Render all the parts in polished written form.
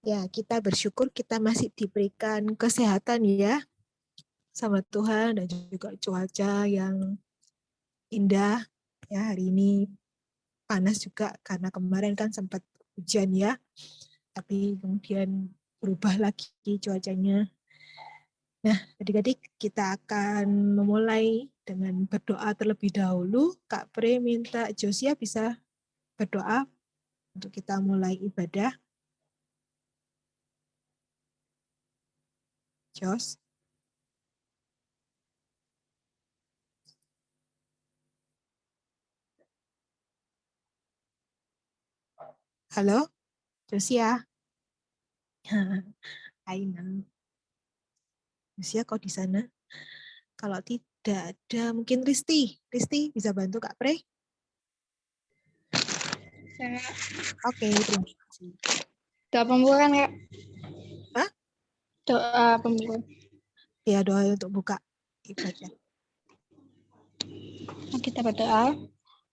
Ya, kita bersyukur kita masih diberikan kesehatan ya sama Tuhan dan juga cuaca yang indah. Ya, hari ini panas juga karena kemarin kan sempat hujan ya. Tapi kemudian berubah lagi cuacanya. Nah, adik-adik kita akan memulai dengan berdoa terlebih dahulu. Kak Pre minta Josia bisa berdoa untuk kita mulai ibadah. Jos. Halo, Josia. Aina. Josia kok di sana? Kalau tidak ada, mungkin Risti. Risti bisa bantu Kak Pre? Oke, terima kasih. Doa pembukaan, Kak. Hah? Doa pembukaan. Ya, doa untuk buka ibadah. Kita berdoa.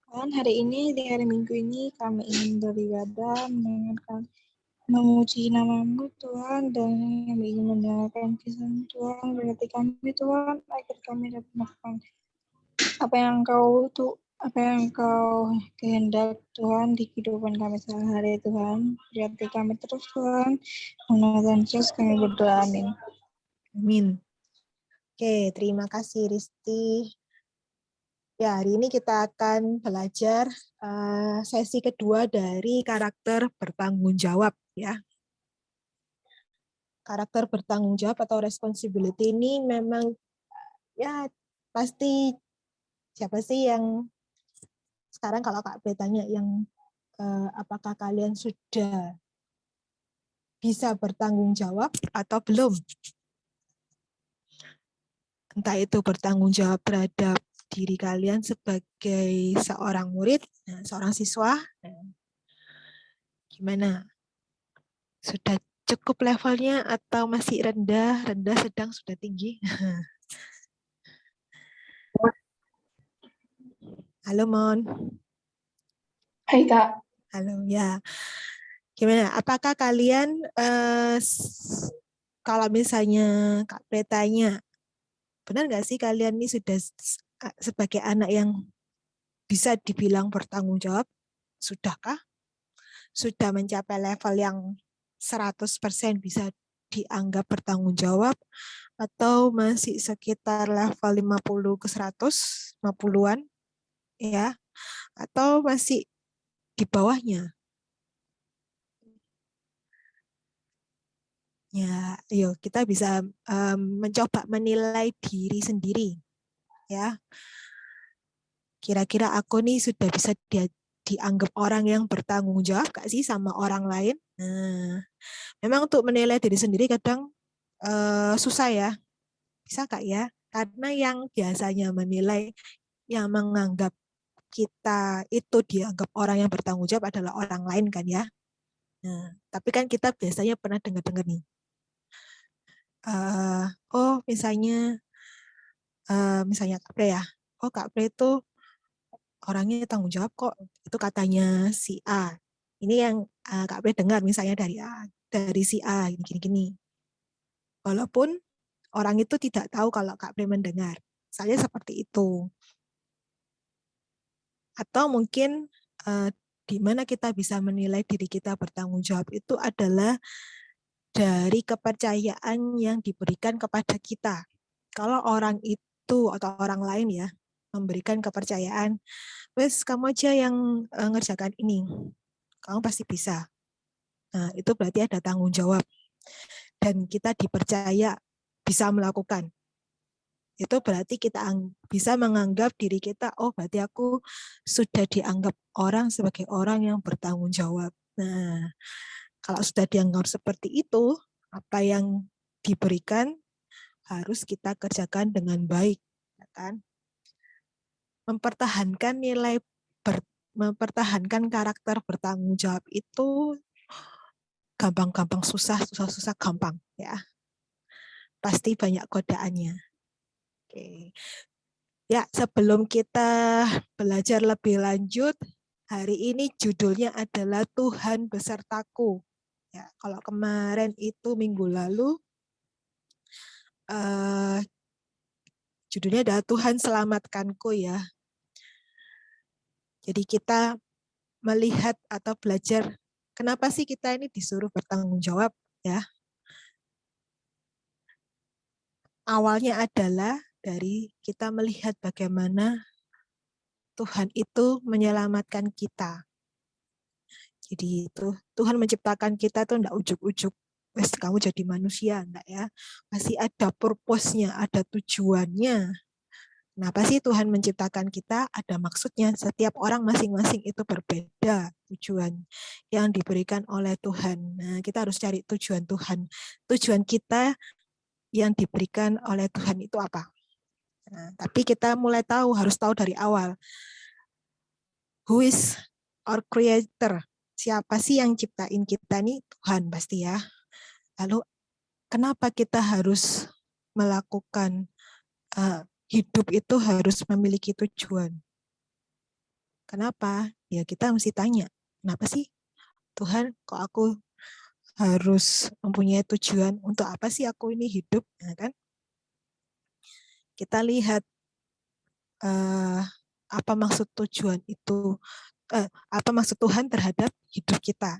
Tuhan, hari ini, di hari Minggu ini, kami ingin beribadah, mendengarkan, memuji nama-Mu, Tuhan, dan kami ingin mendengarkan firman Tuhan, berarti kami, Tuhan, agar kami dapat melakukan apa yang Engkau kehendak, Tuhan, di kehidupan kami sehari-hari, Tuhan. Berarti kami terus, Tuhan, menonton Yesus, kami berdoa, amin. Amin. Oke, terima kasih Risti. Ya, hari ini kita akan belajar sesi kedua dari karakter bertanggung jawab ya. Karakter bertanggung jawab atau responsibility ini memang ya pasti siapa sih yang sekarang kalau Kak bertanya yang apakah kalian sudah bisa bertanggung jawab atau belum? Entah itu bertanggung jawab terhadap diri kalian sebagai seorang murid, seorang siswa, gimana? Sudah cukup levelnya atau masih rendah, sedang, sudah tinggi? Halo Mon. Hai, Kak. Halo ya. Gimana? Apakah kalian kalau misalnya Kak Pretanya, benar nggak sih kalian ini sudah sebagai anak yang bisa dibilang bertanggung jawab? Sudahkah? Sudah mencapai level yang 100% bisa dianggap bertanggung jawab atau masih sekitar level 50 ke 100, 50-an ya, atau masih di bawahnya? Ya, yuk kita bisa mencoba menilai diri sendiri ya. Kira-kira aku nih sudah bisa dianggap orang yang bertanggung jawab gak sih sama orang lain? Nah, memang untuk menilai diri sendiri kadang susah ya. Bisa Kak ya? Karena yang biasanya menilai, yang menganggap kita itu dianggap orang yang bertanggung jawab adalah orang lain kan ya. Nah, tapi kan kita biasanya pernah dengar-dengar nih. Oh, misalnya Kak Pre ya. Oh, Kak Pre itu orangnya tanggung jawab kok. Itu katanya si A. Ini yang Kak Pre dengar misalnya dari si A gini-gini. Walaupun orang itu tidak tahu kalau Kak Pre mendengar. Saya seperti itu. Atau mungkin di mana kita bisa menilai diri kita bertanggung jawab itu adalah dari kepercayaan yang diberikan kepada kita. Kalau orang itu atau orang lain ya memberikan kepercayaan, wes kamu aja yang ngerjakan ini, kamu pasti bisa. Nah, itu berarti ada tanggung jawab dan kita dipercaya bisa melakukan. Itu berarti kita bisa menganggap diri kita, oh berarti aku sudah dianggap orang sebagai orang yang bertanggung jawab. Nah, kalau sudah dianggap seperti itu, apa yang diberikan harus kita kerjakan dengan baik, ya kan? Mempertahankan mempertahankan karakter bertanggung jawab itu gampang-gampang susah, susah-susah gampang, ya. Pasti banyak godaannya. Oke. Ya, sebelum kita belajar lebih lanjut, hari ini judulnya adalah Tuhan besertaku. Ya, kalau kemarin itu minggu lalu judulnya adalah Tuhan selamatkanku ya. Jadi kita melihat atau belajar kenapa sih kita ini disuruh bertanggung jawab ya. Awalnya adalah dari kita melihat bagaimana Tuhan itu menyelamatkan kita. Jadi itu Tuhan menciptakan kita tuh enggak ujuk-ujuk, wes kamu jadi manusia, enggak ya. Masih ada purpose-nya, ada tujuannya. Kenapa sih Tuhan menciptakan kita? Ada maksudnya. Setiap orang masing-masing itu berbeda tujuan yang diberikan oleh Tuhan. Nah, kita harus cari tujuan Tuhan. Tujuan kita yang diberikan oleh Tuhan itu apa? Nah, tapi kita mulai tahu, harus tahu dari awal. Who is our creator? Siapa sih yang ciptain kita nih? Tuhan pasti ya. Lalu kenapa kita harus melakukan hidup itu harus memiliki tujuan? Kenapa? Ya kita mesti tanya, kenapa sih Tuhan kok aku harus mempunyai tujuan? Untuk apa sih aku ini hidup? Nah, kan? Kita lihat apa maksud tujuan itu, apa maksud Tuhan terhadap hidup kita.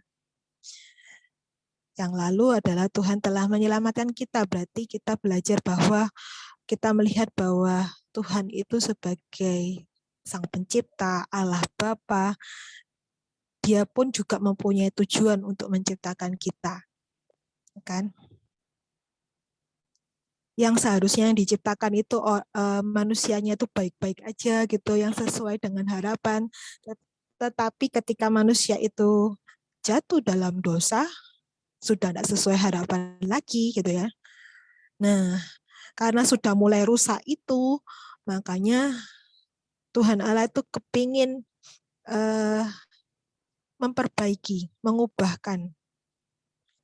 Yang lalu adalah Tuhan telah menyelamatkan kita, berarti kita belajar bahwa kita melihat bahwa Tuhan itu sebagai Sang Pencipta, Allah Bapa, Dia pun juga mempunyai tujuan untuk menciptakan kita, kan? Yang seharusnya yang diciptakan itu manusianya itu baik-baik aja gitu, yang sesuai dengan harapan. Tetapi ketika manusia itu jatuh dalam dosa, sudah tidak sesuai harapan lagi gitu ya. Nah, karena sudah mulai rusak itu, makanya Tuhan Allah itu kepingin memperbaiki, mengubahkan.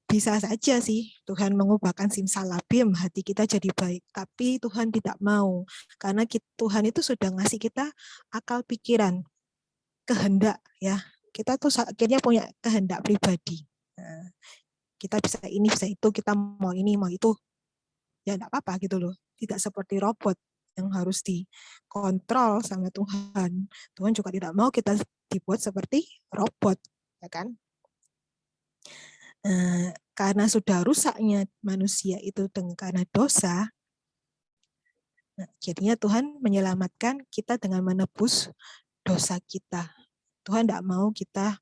Bisa saja sih Tuhan mengubahkan simsalabim, hati kita jadi baik. Tapi Tuhan tidak mau, karena Tuhan itu sudah ngasih kita akal pikiran, kehendak ya. Kita tuh akhirnya punya kehendak pribadi. Nah, kita bisa ini, bisa itu, kita mau ini, mau itu. Ya enggak apa-apa gitu loh. Tidak seperti robot yang harus dikontrol sama Tuhan. Tuhan juga tidak mau kita dibuat seperti robot, ya kan? Karena sudah rusaknya manusia itu karena dosa, akhirnya Tuhan menyelamatkan kita dengan menebus dosa kita. Tuhan tidak mau kita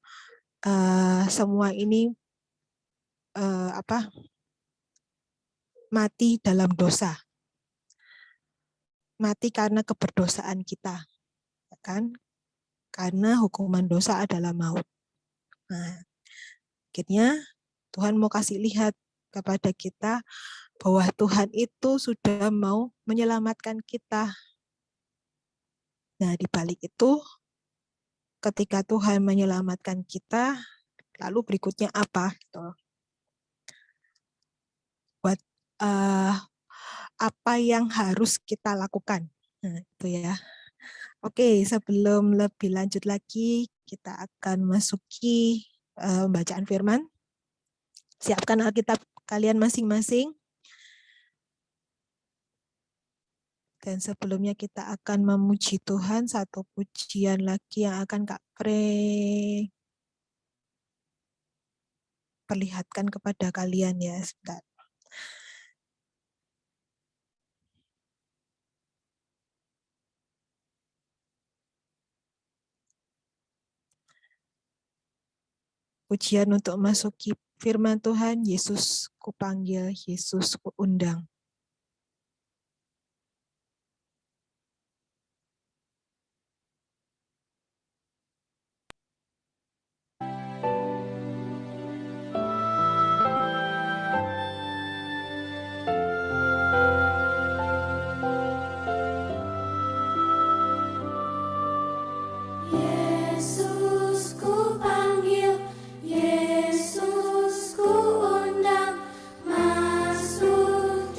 semua ini mati dalam dosa, mati karena keberdosaan kita, kan? Karena hukuman dosa adalah maut. Nah, akhirnya Tuhan mau kasih lihat kepada kita bahwa Tuhan itu sudah mau menyelamatkan kita. Nah, di balik itu, ketika Tuhan menyelamatkan kita, lalu berikutnya apa? Buat apa yang harus kita lakukan? Nah, itu ya. Oke, sebelum lebih lanjut lagi, kita akan masuki bacaan firman. Siapkan Alkitab kalian masing-masing. Dan sebelumnya kita akan memuji Tuhan, satu pujian lagi yang akan Kak Pre perlihatkan kepada kalian ya. Sebentar. Pujian untuk masuki firman Tuhan, Yesus kupanggil, Yesus kuundang. Yesus ku panggil, Yesus ku undang, masuk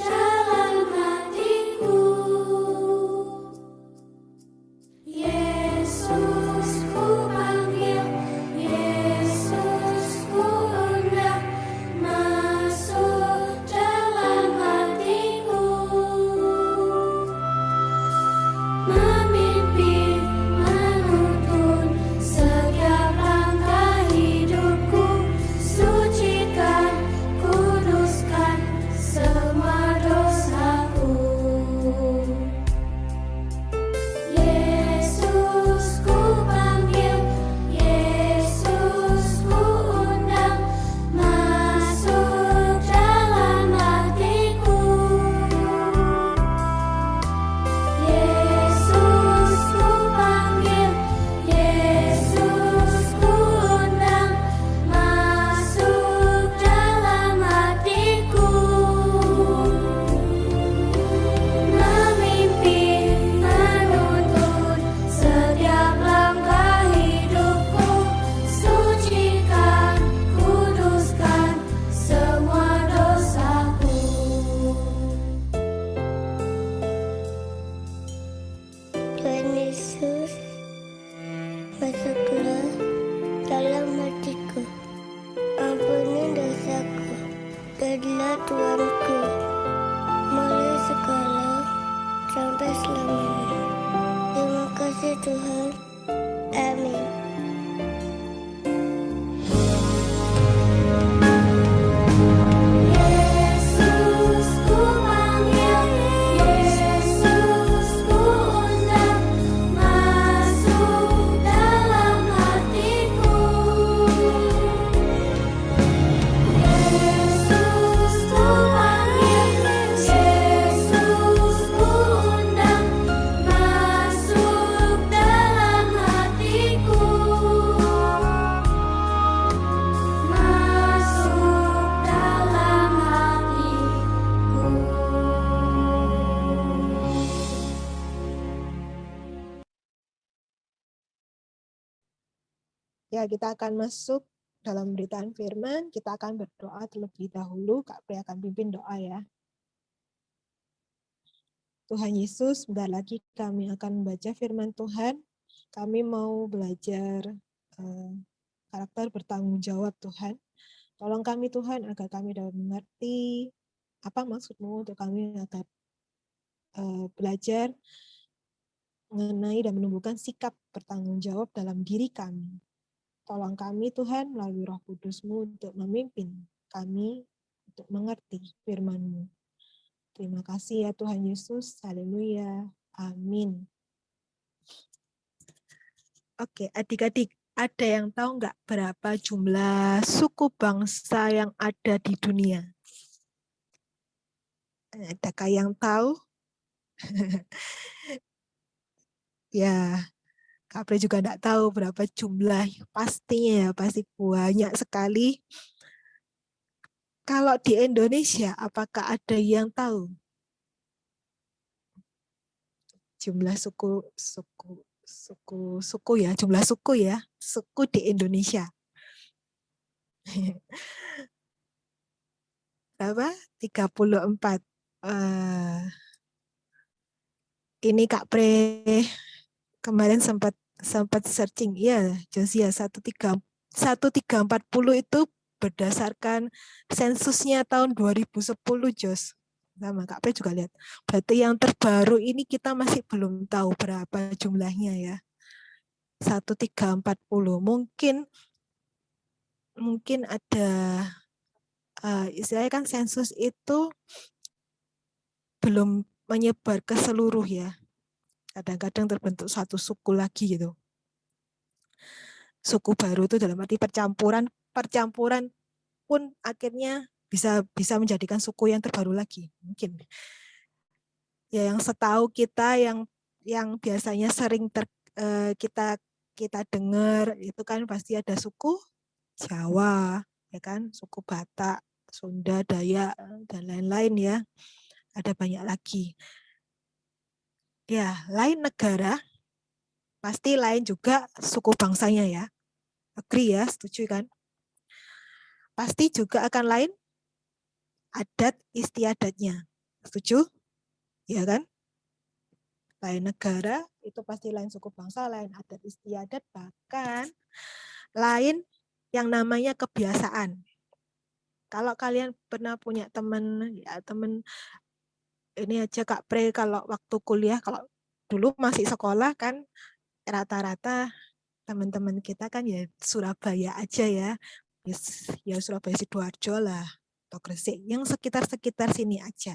Tuhan. Amin. Yesus ku panggil, Yesus ku undang, masuk dalam hatiku. Yesus ku panggil, Yesus ku undang, masuk dalam hatiku. Masuk dalam hatiku. Ya, kita akan masuk dalam beritaan firman. Kita akan berdoa terlebih dahulu. Kak Pri akan pimpin doa ya. Tuhan Yesus, sebentar lagi kami akan membaca firman Tuhan. Kami mau belajar karakter bertanggung jawab Tuhan. Tolong kami Tuhan agar kami dapat mengerti apa maksud-Mu untuk kami agar belajar mengenai dan menumbuhkan sikap bertanggung jawab dalam diri kami. Tolong kami Tuhan melalui Roh Kudus-Mu untuk memimpin kami untuk mengerti firman-Mu. Terima kasih ya Tuhan Yesus. Haleluya. Amin. Oke, adik-adik, ada yang tahu nggak berapa jumlah suku bangsa yang ada di dunia? Adakah yang tahu? Ya, Kapre juga enggak tahu berapa jumlah pastinya ya, pasti banyak sekali. Kalau di Indonesia, apakah ada yang tahu jumlah suku ya, jumlah suku ya, suku di Indonesia? Berapa? 34. Ini Kak Pre kemarin sempat searching, ya Josia 1340 itu berdasarkan sensusnya tahun 2010 Jos. Sama Kak Pre juga lihat. Berarti yang terbaru ini kita masih belum tahu berapa jumlahnya ya. 1340. Mungkin ada istilahnya kan sensus itu belum menyebar ke seluruh ya. Kadang-kadang terbentuk satu suku lagi gitu. Suku baru itu dalam arti percampuran pun akhirnya bisa menjadikan suku yang terbaru lagi mungkin. Ya yang setahu kita yang biasanya sering kita dengar itu kan pasti ada suku Jawa, ya kan, suku Batak, Sunda, Dayak dan lain-lain ya. Ada banyak lagi. Ya, lain negara pasti lain juga suku bangsanya ya. Agree ya, setuju kan? Pasti juga akan lain adat istiadatnya. Setuju? Ya kan? Lain negara itu pasti lain suku bangsa, lain adat istiadat, bahkan lain yang namanya kebiasaan. Kalau kalian pernah punya teman ini aja Kak Pre, kalau waktu kuliah, kalau dulu masih sekolah kan rata-rata teman-teman kita kan ya Surabaya aja ya. Ya Surabaya Sidoarjo lah atau Gresik, yang sekitar-sekitar sini aja.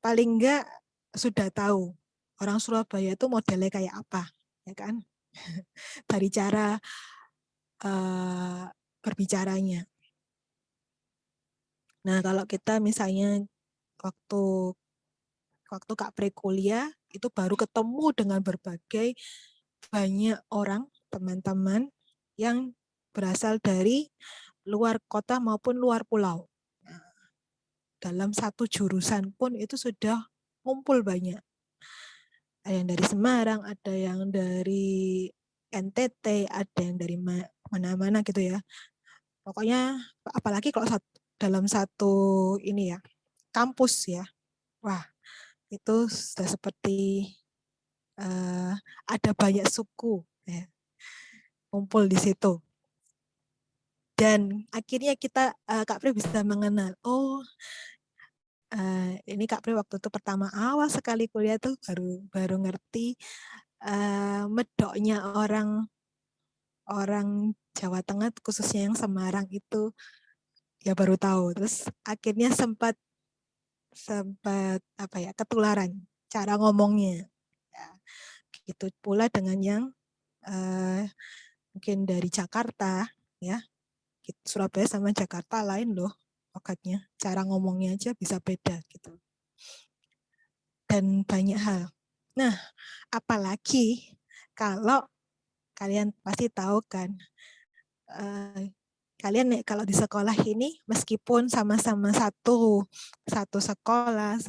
Paling enggak sudah tahu orang Surabaya itu modelnya kayak apa, ya kan? Dari cara berbicaranya. Nah, kalau kita misalnya waktu Kak Pre kuliah itu baru ketemu dengan berbagai banyak orang, teman-teman yang berasal dari luar kota maupun luar pulau. Dalam satu jurusan pun itu sudah ngumpul banyak. Ada yang dari Semarang, ada yang dari NTT, ada yang dari mana-mana gitu ya. Pokoknya apalagi kalau dalam satu ini ya, kampus ya. Wah, itu sudah seperti ada banyak suku ya, kumpul di situ. Dan akhirnya kita Kak Pri bisa mengenal, oh ini Kak Pri waktu itu pertama awal sekali kuliah tuh baru ngerti medoknya orang Jawa Tengah khususnya yang Semarang itu ya baru tahu. Terus akhirnya sempat apa ya, ketularan cara ngomongnya. Ya, begitu pula dengan yang mungkin dari Jakarta ya. Surabaya sama Jakarta lain loh logatnya. Cara ngomongnya aja bisa beda gitu. Dan banyak hal. Nah, apalagi kalau kalian pasti tahu kan, kalian nih kalau di sekolah ini meskipun sama-sama satu sekolah,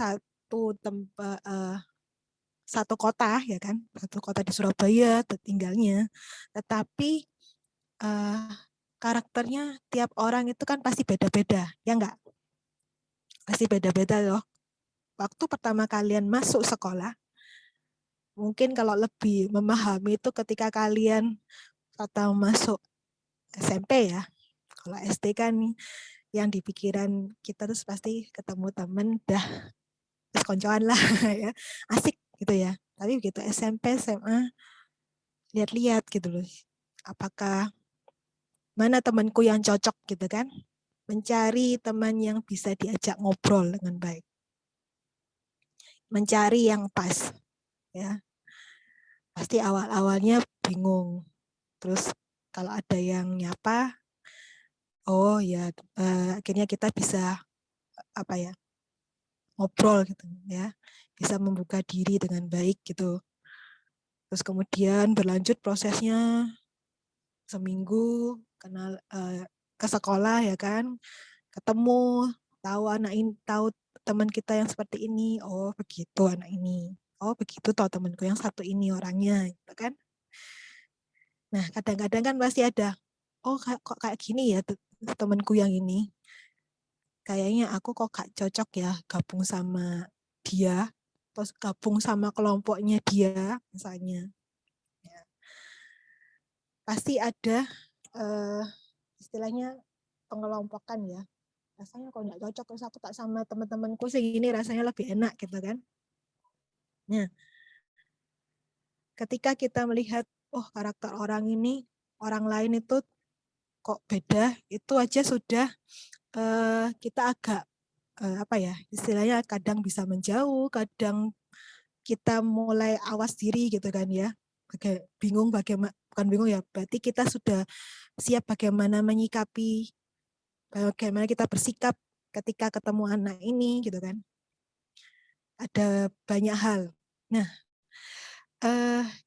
satu kota ya kan, satu kota di Surabaya tinggalnya, tetapi karakternya tiap orang itu kan pasti beda-beda, ya enggak? Pasti beda-beda loh. Waktu pertama kalian masuk sekolah, mungkin kalau lebih memahami itu ketika kalian atau masuk SMP ya. Kalau SD kan yang di pikiran kita terus pasti ketemu temen dah terus koncoan lah ya. Asik gitu ya. Tapi begitu SMP, SMA lihat-lihat gitu loh. Apakah mana temanku yang cocok gitu kan? Mencari teman yang bisa diajak ngobrol dengan baik. Mencari yang pas ya. Pasti awal-awalnya bingung. Terus kalau ada yang nyapa, oh ya akhirnya kita bisa apa ya, ngobrol gitu ya, bisa membuka diri dengan baik gitu. Terus kemudian berlanjut prosesnya seminggu kenal ke sekolah ya kan, ketemu, tahu anak ini, tahu teman kita yang seperti ini, oh begitu anak ini, oh begitu toh temanku yang satu ini orangnya gitu kan. Nah kadang-kadang kan pasti ada, oh kok kayak gini ya temanku yang ini, kayaknya aku kok gak cocok ya gabung sama dia, terus gabung sama kelompoknya dia misalnya. Ya. Pasti ada istilahnya pengelompokan ya. Rasanya kok gak cocok, terus aku tak sama teman-temanku segini rasanya lebih enak gitu kan. Nah, ketika kita melihat, oh karakter orang ini, orang lain itu kok beda, itu aja sudah kita agak apa ya, istilahnya kadang bisa menjauh, kadang kita mulai awas diri gitu kan ya. Bingung bagaimana, bukan bingung ya, berarti kita sudah siap bagaimana menyikapi, bagaimana kita bersikap ketika ketemu anak ini gitu kan. Ada banyak hal. Nah,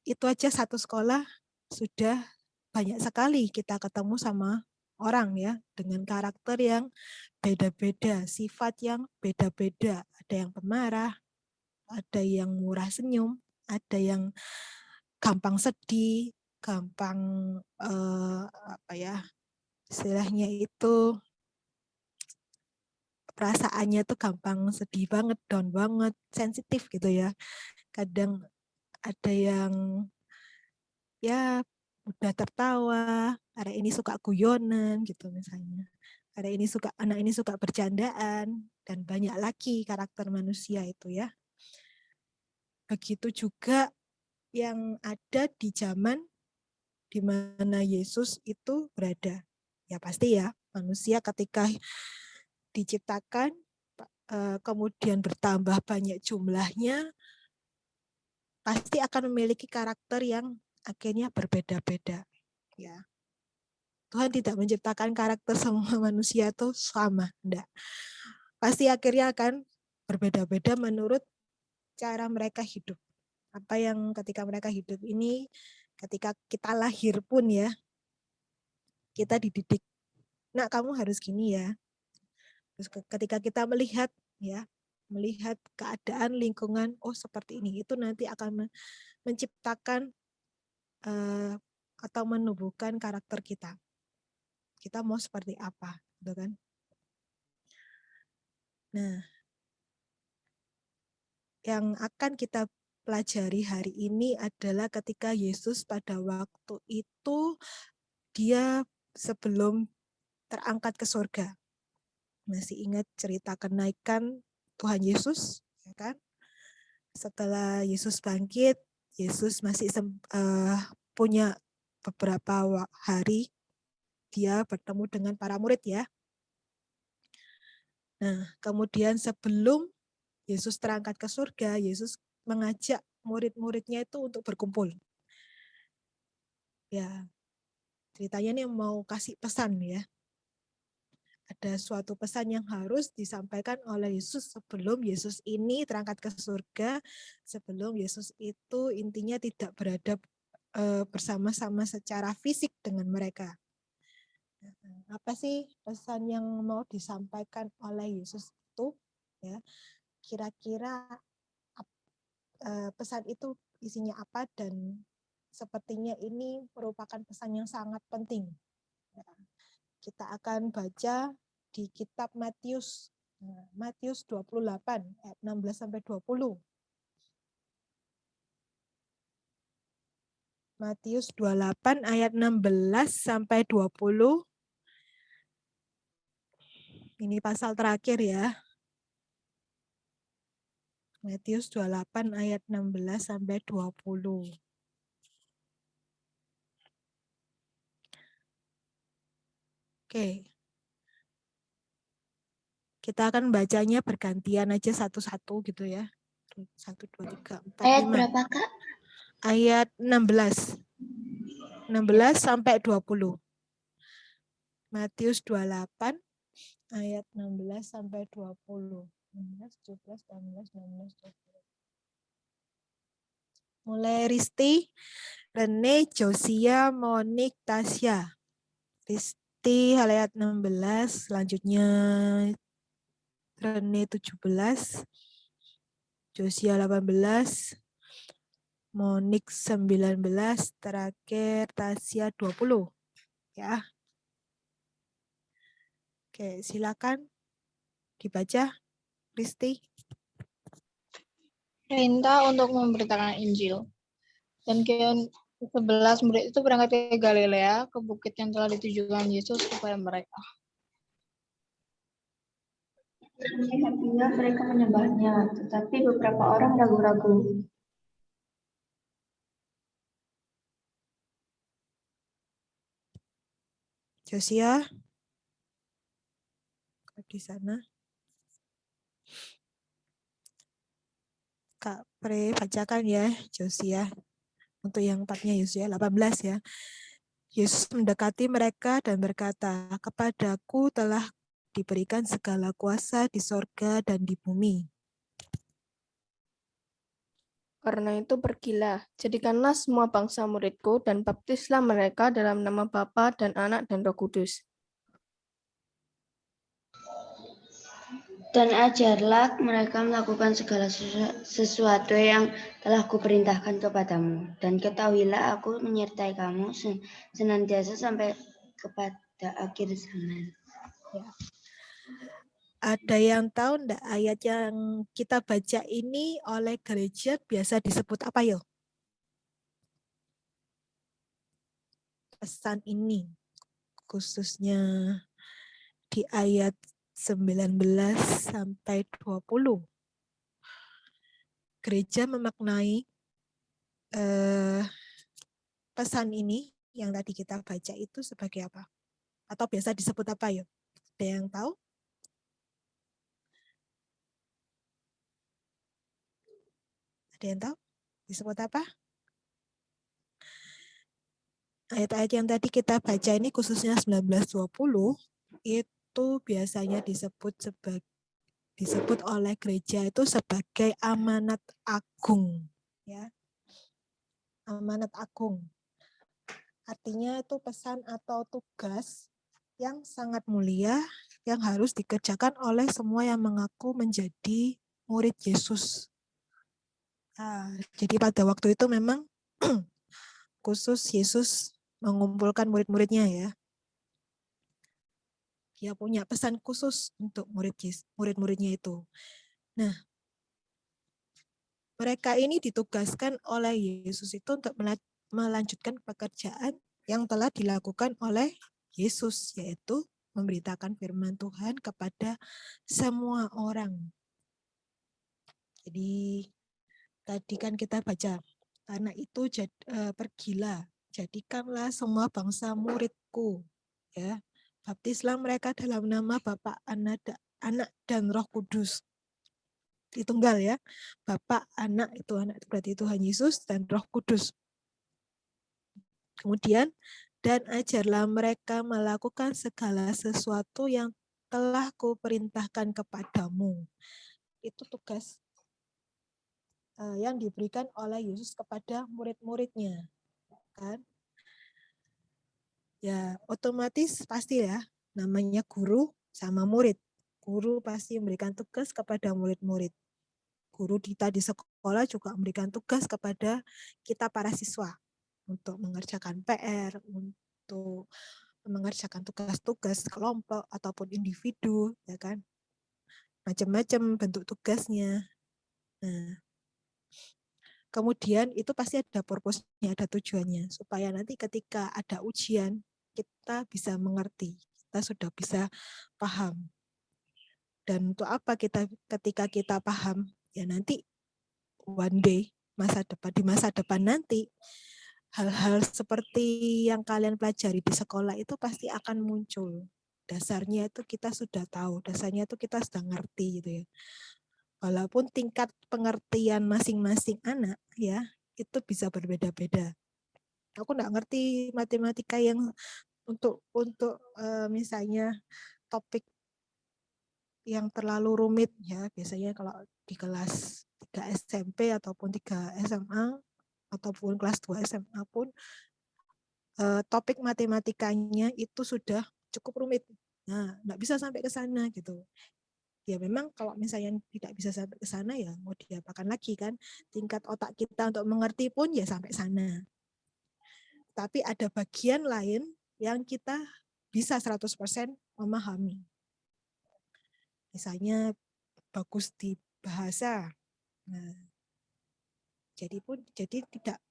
itu aja satu sekolah sudah banyak sekali kita ketemu sama orang ya, dengan karakter yang beda-beda, sifat yang beda-beda. Ada yang pemarah, ada yang murah senyum, ada yang gampang sedih, gampang apa ya, istilahnya itu perasaannya tuh gampang sedih banget, down banget, sensitif gitu ya. Kadang ada yang ya udah tertawa, ada ini suka guyonan gitu misalnya. Ada ini suka, anak ini suka bercandaan, dan banyak lagi karakter manusia itu ya. Begitu juga yang ada di zaman di mana Yesus itu berada. Ya pasti ya, manusia ketika diciptakan, kemudian bertambah banyak jumlahnya, pasti akan memiliki karakter yang akhirnya berbeda-beda. Ya. Tuhan tidak menciptakan karakter semua manusia itu sama, enggak. Pasti akhirnya akan berbeda-beda menurut cara mereka hidup. Apa yang ketika mereka hidup ini, ketika kita lahir pun ya, kita dididik, nak kamu harus gini ya. Terus ketika kita melihat ya, melihat keadaan lingkungan, oh seperti ini, itu nanti akan menciptakan atau menumbuhkan karakter kita. Kita mau seperti apa, gitu kan? Nah, yang akan kita pelajari hari ini adalah ketika Yesus pada waktu itu dia sebelum terangkat ke surga. Masih ingat cerita kenaikan Tuhan Yesus, ya kan? Setelah Yesus bangkit, Yesus masih punya beberapa hari dia bertemu dengan para murid ya. Nah, kemudian sebelum Yesus terangkat ke surga, Yesus mengajak murid-muridnya itu untuk berkumpul. Ya, ceritanya ini mau kasih pesan ya. Ada suatu pesan yang harus disampaikan oleh Yesus sebelum Yesus ini terangkat ke surga, sebelum Yesus itu intinya tidak berada bersama-sama secara fisik dengan mereka. Apa sih pesan yang mau disampaikan oleh Yesus itu? Ya, kira-kira pesan itu isinya apa, dan sepertinya ini merupakan pesan yang sangat penting. Kita akan baca di kitab Matius. Matius 28 ayat 16 sampai 20. Matius 28 ayat 16 sampai 20. Ini pasal terakhir ya. Matius 28 ayat 16 sampai 20. Oke. Kita akan bacanya bergantian aja satu-satu gitu ya. 1, 2, 3, 4, 5. Ayat berapa, Kak? Ayat 16. 16 sampai 20. Matius 28 ayat 16 sampai 20. 16, 17, 18, 19, 20. Mulai Risti, Rene, Josia, Monik, Tasya. Risti ayat 16, selanjutnya Rene 17, Josia 18, Monik 19, terakhir Tasya 20. Ya. Oke, silakan dibaca, Risti. Perintah untuk memberitakan Injil. Dan ke-11 murid itu berangkat ke Galilea, ke bukit yang telah ditujukan Yesus kepada mereka. Melihatnya mereka menyembahnya, tetapi beberapa orang ragu-ragu. Josia di sana. Kak Pre bacakan ya, Josia. Untuk yang 4-nya Yosia 18 ya. Yesus mendekati mereka dan berkata, "Kepadaku telah diberikan segala kuasa di sorga dan di bumi. Karena itu pergilah, jadikanlah semua bangsa muridku dan baptislah mereka dalam nama Bapa dan Anak dan Roh Kudus. Dan ajarlah mereka melakukan segala sesuatu yang telah kuperintahkan kepadamu. Dan ketahuilah aku menyertai kamu senantiasa sampai kepada akhir zaman." Ya. Ada yang tahu enggak ayat yang kita baca ini oleh gereja biasa disebut apa yo? Pesan ini khususnya di ayat 19 sampai 20. Gereja memaknai pesan ini yang tadi kita baca itu sebagai apa? Atau biasa disebut apa yo? Ada yang tahu? Ada yang tahu? Disebut apa? Ayat-ayat yang tadi kita baca ini khususnya 19-20 itu biasanya disebut oleh gereja itu sebagai amanat agung, ya. Amanat agung. Artinya itu pesan atau tugas yang sangat mulia yang harus dikerjakan oleh semua yang mengaku menjadi murid Yesus. Nah, jadi pada waktu itu memang khusus Yesus mengumpulkan murid-muridnya ya. Dia punya pesan khusus untuk murid-muridnya itu. Nah, mereka ini ditugaskan oleh Yesus itu untuk melanjutkan pekerjaan yang telah dilakukan oleh Yesus, yaitu memberitakan firman Tuhan kepada semua orang. Jadi tadi kan kita baca Karena itu pergilah, jadikanlah semua bangsa muridku. Ya, baptislah mereka dalam nama Bapa, Anak dan Roh Kudus. Tritunggal ya, Bapa, Anak itu berarti Tuhan Yesus dan Roh Kudus. Kemudian, dan ajarlah mereka melakukan segala sesuatu yang telah kuperintahkan kepadamu. Itu tugas yang diberikan oleh Yesus kepada murid-muridnya, kan? Ya, otomatis pasti ya, namanya guru sama murid. Guru pasti memberikan tugas kepada murid-murid. Guru kita di sekolah juga memberikan tugas kepada kita para siswa untuk mengerjakan PR, untuk mengerjakan tugas-tugas kelompok ataupun individu, ya kan? Macam-macam bentuk tugasnya. Nah, kemudian itu pasti ada purpose-nya, ada tujuannya, supaya nanti ketika ada ujian, kita bisa mengerti, kita sudah bisa paham. Dan untuk apa ketika kita paham, ya nanti one day, di masa depan nanti, hal-hal seperti yang kalian pelajari di sekolah itu pasti akan muncul. Dasarnya itu kita sudah tahu, dasarnya itu kita sudah ngerti gitu ya. Walaupun tingkat pengertian masing-masing anak ya itu bisa berbeda-beda. Aku nggak ngerti matematika yang untuk misalnya topik yang terlalu rumit ya, biasanya kalau di kelas 3 SMP ataupun 3 SMA ataupun kelas 2 SMA pun topik matematikanya itu sudah cukup rumit. Nah, nggak bisa sampai ke sana gitu. Ya memang kalau misalnya tidak bisa sampai ke sana ya mau diapakan lagi kan, tingkat otak kita untuk mengerti pun ya sampai sana. Tapi ada bagian lain yang kita bisa 100% memahami. Misalnya bagus di bahasa. Nah, jadi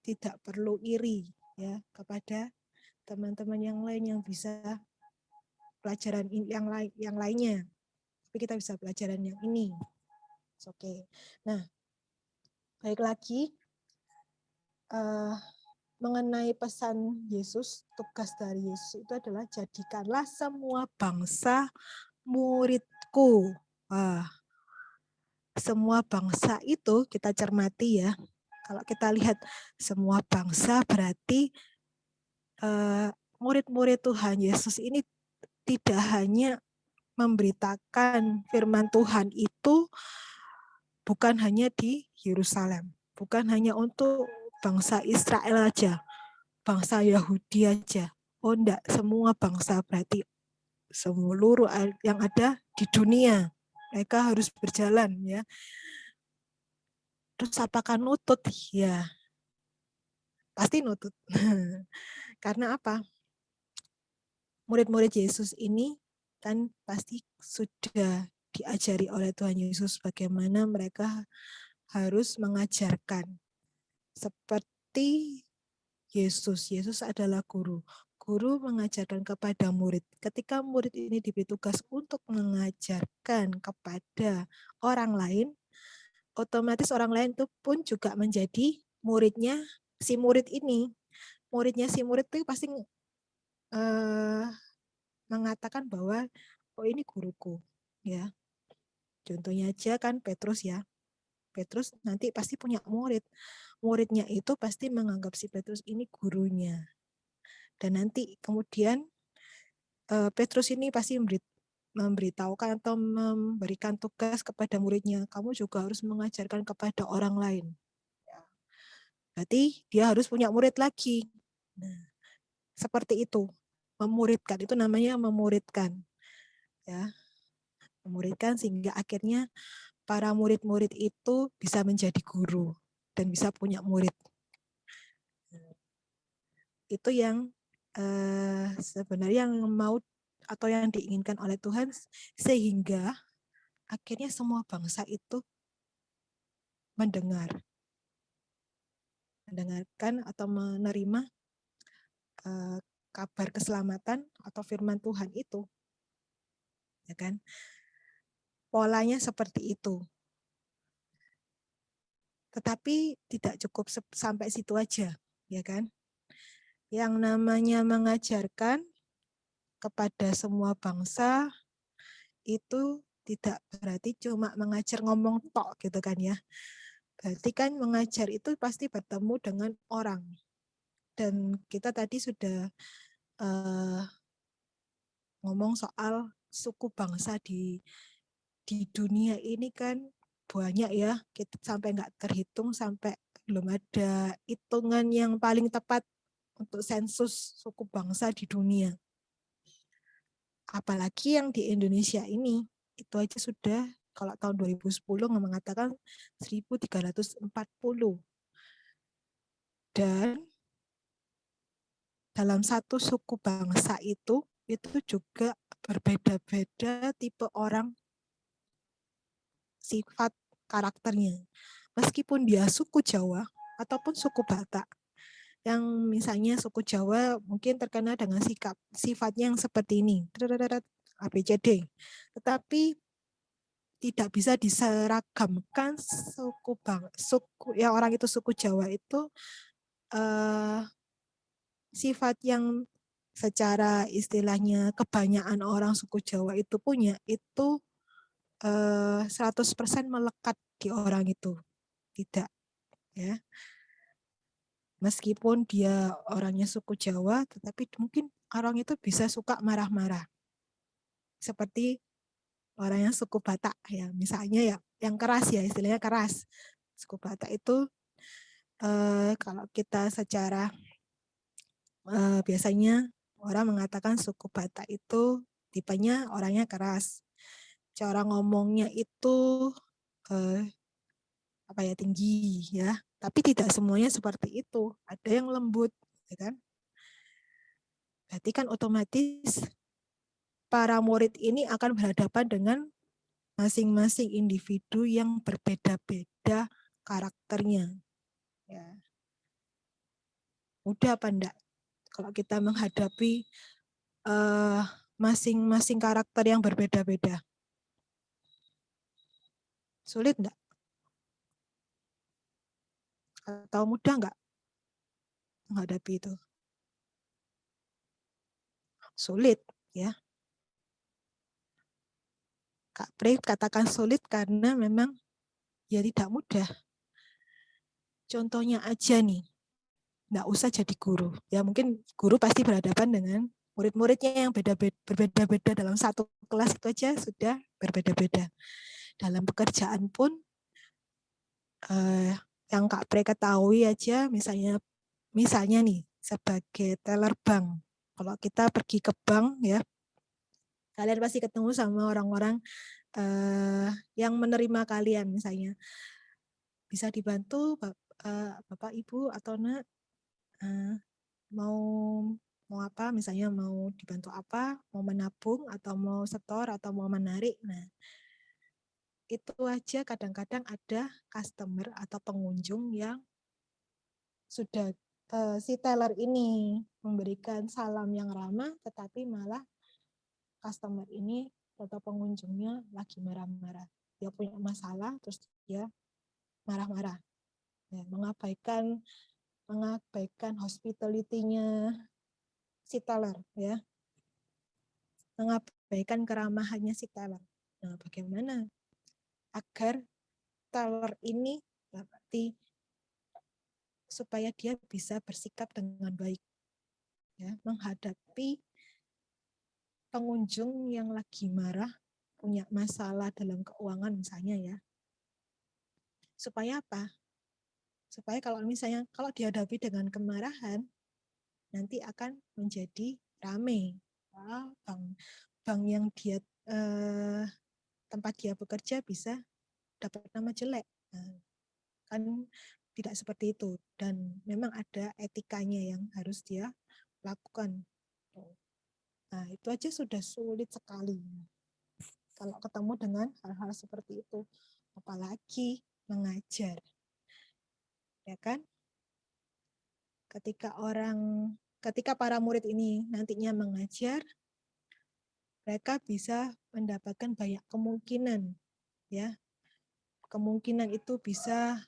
tidak perlu iri ya kepada teman-teman yang lain yang bisa pelajaran yang lainnya. Tapi kita bisa pelajaran yang ini. Oke. Nah, baik lagi mengenai pesan Yesus, tugas dari Yesus itu adalah jadikanlah semua bangsa muridku. Wah, semua bangsa itu kita cermati ya. Kalau kita lihat semua bangsa berarti murid-murid Tuhan Yesus ini tidak hanya memberitakan firman Tuhan itu bukan hanya di Yerusalem, bukan hanya untuk bangsa Israel aja, bangsa Yahudi aja. Oh enggak, semua bangsa berarti seluruh yang ada di dunia. Mereka harus berjalan ya. Terus apakah nutut? Ya, pasti nutut. Karena apa? Murid-murid Yesus ini kan pasti sudah diajari oleh Tuhan Yesus bagaimana mereka harus mengajarkan seperti Yesus. Yesus adalah guru. Guru mengajarkan kepada murid. Ketika murid ini diberi tugas untuk mengajarkan kepada orang lain, otomatis orang lain itu pun juga menjadi muridnya si murid ini. Muridnya si murid itu pasti mengatakan bahwa oh ini guruku ya. Contohnya aja kan Petrus ya. Petrus nanti pasti punya murid. Muridnya itu pasti menganggap si Petrus ini gurunya. Dan nanti kemudian Petrus ini pasti memberitahukan atau memberikan tugas kepada muridnya. Kamu juga harus mengajarkan kepada orang lain. Berarti dia harus punya murid lagi. Nah, seperti itu. Memuridkan, itu namanya memuridkan. Ya, memuridkan sehingga akhirnya para murid-murid itu bisa menjadi guru dan bisa punya murid. Itu yang sebenarnya yang mau atau yang diinginkan oleh Tuhan sehingga akhirnya semua bangsa itu mendengarkan atau menerima kabar keselamatan atau firman Tuhan itu. Ya kan? Polanya seperti itu. Tetapi tidak cukup sampai situ aja, ya kan? Yang namanya mengajarkan kepada semua bangsa itu tidak berarti cuma mengajar ngomong tok gitu kan ya. Berarti kan mengajar itu pasti bertemu dengan orang. Dan kita tadi sudah ngomong soal suku bangsa di dunia ini kan banyak ya, kita sampai nggak terhitung, sampai belum ada hitungan yang paling tepat untuk sensus suku bangsa di dunia. Apalagi yang di Indonesia ini, itu aja sudah, kalau tahun 2010 mengatakan 1340. Dan dalam satu suku bangsa itu juga berbeda-beda tipe orang, sifat, karakternya. Meskipun dia suku Jawa ataupun suku Batak, yang misalnya suku Jawa mungkin terkenal dengan sifatnya yang seperti ini, ABCD, tetapi tidak bisa diseragamkan suku yang orang itu suku Jawa itu sifat yang secara istilahnya kebanyakan orang suku Jawa itu punya itu 100% melekat di orang itu, tidak ya. Meskipun dia orangnya suku Jawa, tetapi mungkin orang itu bisa suka marah-marah. Seperti orang yang suku Batak ya, misalnya ya, yang keras ya, istilahnya keras. Suku Batak itu kalau kita secara biasanya orang mengatakan suku Batak itu tipenya orangnya keras. Cara ngomongnya itu tinggi ya. Tapi tidak semuanya seperti itu. Ada yang lembut, ya kan? Berarti kan otomatis para murid ini akan berhadapan dengan masing-masing individu yang berbeda-beda karakternya. Ya. Mudah apa enggak kalau kita menghadapi masing-masing karakter yang berbeda-beda? Sulit enggak? Atau mudah enggak menghadapi itu? Sulit, ya. Kak Pri katakan sulit karena memang ya tidak mudah. Contohnya aja nih, enggak usah jadi guru. Ya mungkin guru pasti berhadapan dengan murid-muridnya yang berbeda-beda dalam satu kelas itu aja sudah berbeda-beda. Dalam pekerjaan pun yang Kak Pre ketahui aja, misalnya nih sebagai teller bank, kalau kita pergi ke bank ya, kalian pasti ketemu sama orang-orang yang menerima kalian, misalnya bisa dibantu Bapak Ibu atau Nak, mau apa, misalnya mau dibantu apa, mau menabung atau mau setor atau mau menarik. Nah itu aja kadang-kadang ada customer atau pengunjung yang sudah si teller ini memberikan salam yang ramah, tetapi malah customer ini atau pengunjungnya lagi marah-marah. Dia punya masalah, terus dia marah-marah. Ya, mengabaikan hospitality-nya si teller, ya. Mengabaikan keramahannya si teller. Nah, bagaimana agar teller ini berarti supaya dia bisa bersikap dengan baik, ya, menghadapi pengunjung yang lagi marah, punya masalah dalam keuangan misalnya ya. Supaya apa? Supaya kalau dihadapi dengan kemarahan, nanti akan menjadi rame. Bank yang dia tempat dia bekerja bisa dapat nama jelek. Nah, kan tidak seperti itu, dan memang ada etikanya yang harus dia lakukan. Nah, itu aja sudah sulit sekali kalau ketemu dengan hal-hal seperti itu, apalagi mengajar, ya kan? Ketika para murid ini nantinya mengajar, mereka bisa mendapatkan banyak kemungkinan, ya. Kemungkinan itu bisa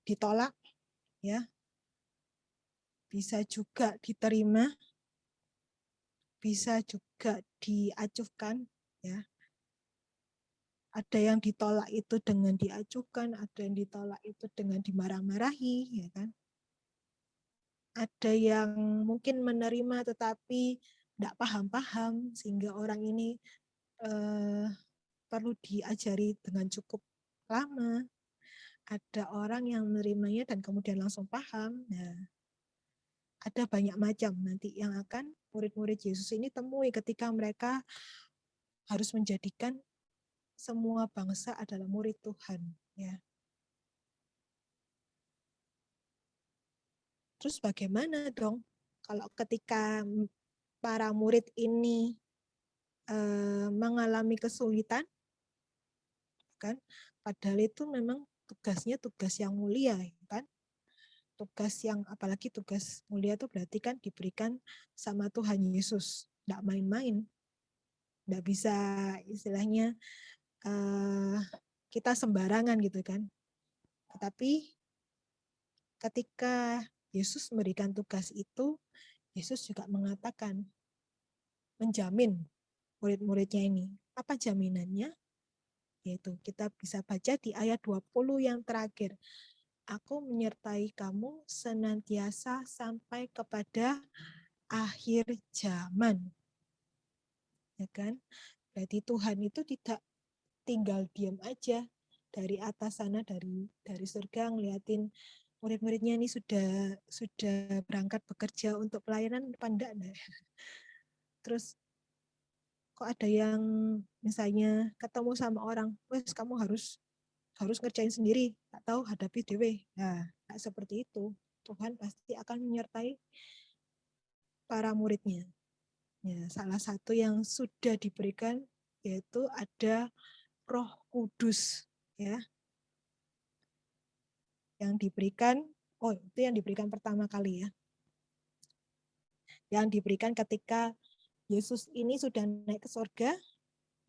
ditolak, ya. Bisa juga diterima, bisa juga diacuhkan, ya. Ada yang ditolak itu dengan diacuhkan, ada yang ditolak itu dengan dimarah-marahi, ya kan. Ada yang mungkin menerima tetapi tidak paham-paham sehingga orang ini perlu diajari dengan cukup lama. Ada orang yang menerimanya dan kemudian langsung paham. Nah, ada banyak macam nanti yang akan murid-murid Yesus ini temui ketika mereka harus menjadikan semua bangsa adalah murid Tuhan, ya. Terus bagaimana dong kalau ketika para murid ini mengalami kesulitan, kan? Padahal itu memang tugasnya tugas yang mulia, kan? Tugas yang apalagi tugas mulia itu berarti kan diberikan sama Tuhan Yesus, tidak main-main, tidak bisa istilahnya kita sembarangan gitu kan. Tetapi ketika Yesus memberikan tugas itu, Yesus juga mengatakan, menjamin murid-muridnya ini. Apa jaminannya? Yaitu kita bisa baca di ayat 20 yang terakhir. Aku menyertai kamu senantiasa sampai kepada akhir zaman. Ya kan? Berarti Tuhan itu tidak tinggal diam aja dari atas sana, dari surga ngeliatin murid-muridnya ini sudah berangkat bekerja untuk pelayanan apa enggak. Terus kok ada yang misalnya ketemu sama orang, wes kamu harus ngerjain sendiri, tak tahu hadapi dewe. Nah, seperti itu. Tuhan pasti akan menyertai para muridnya. Ya, salah satu yang sudah diberikan yaitu ada Roh Kudus, ya. Yang diberikan, itu yang diberikan pertama kali ya. Yang diberikan ketika Yesus ini sudah naik ke surga.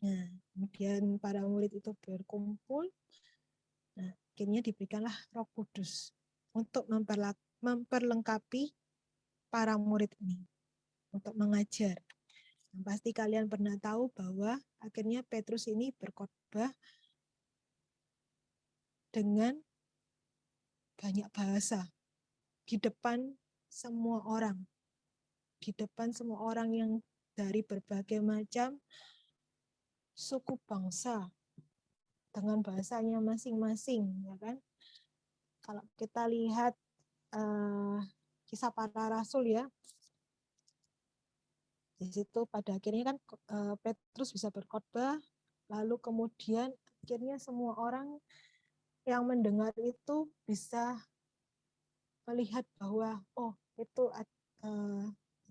Nah, kemudian para murid itu berkumpul. Nah, akhirnya diberikanlah Roh Kudus untuk memperlengkapi para murid ini untuk mengajar. Yang pasti kalian pernah tahu bahwa akhirnya Petrus ini berkhotbah dengan banyak bahasa di depan semua orang. Di depan semua orang yang dari berbagai macam suku bangsa dengan bahasanya masing-masing, ya kan? Kalau kita lihat kisah para rasul ya, di situ pada akhirnya kan Petrus bisa berkhotbah, lalu kemudian akhirnya semua orang yang mendengar itu bisa melihat bahwa itu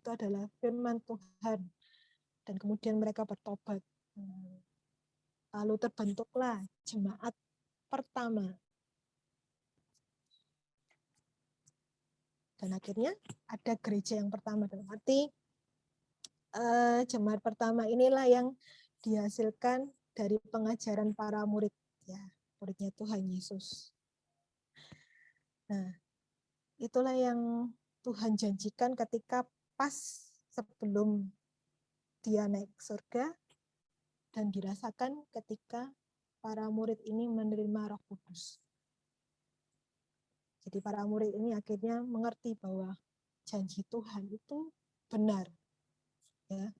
adalah firman Tuhan, dan kemudian mereka bertobat. Lalu terbentuklah jemaat pertama. Dan akhirnya ada gereja yang pertama. Dalam arti jemaat pertama inilah yang dihasilkan dari pengajaran para murid, ya, muridnya Tuhan Yesus. Nah, itulah yang Tuhan janjikan ketika pas sebelum dia naik ke surga dan dirasakan ketika para murid ini menerima Roh Kudus. Jadi para murid ini akhirnya mengerti bahwa janji Tuhan itu benar. Ya.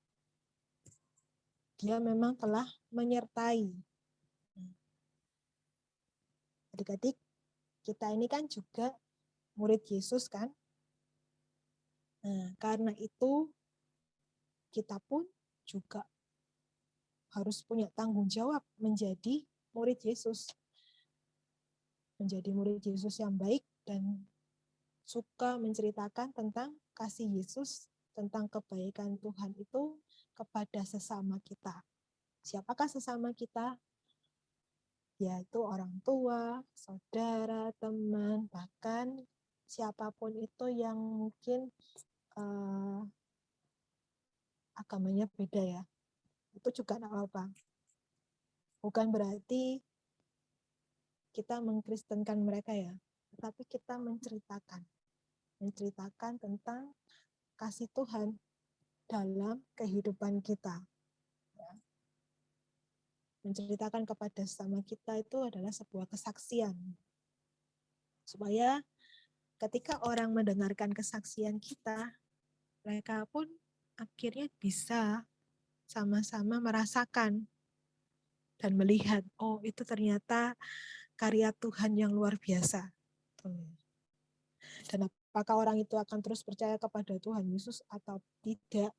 Dia memang telah menyertai. Adik-adik, kita ini kan juga murid Yesus kan. Nah, karena itu kita pun juga harus punya tanggung jawab menjadi murid Yesus. Menjadi murid Yesus yang baik dan suka menceritakan tentang kasih Yesus, tentang kebaikan Tuhan itu kepada sesama kita. Siapakah sesama kita? Yaitu orang tua, saudara, teman, bahkan siapapun itu yang mungkin agamanya beda ya. Itu juga tidak apa-apa. Bukan berarti kita mengkristenkan mereka ya. tapi kita menceritakan tentang kasih Tuhan dalam kehidupan kita. Menceritakan kepada sesama kita itu adalah sebuah kesaksian. Supaya ketika orang mendengarkan kesaksian kita, mereka pun akhirnya bisa sama-sama merasakan dan melihat, oh itu ternyata karya Tuhan yang luar biasa. Dan apakah orang itu akan terus percaya kepada Tuhan Yesus atau tidak,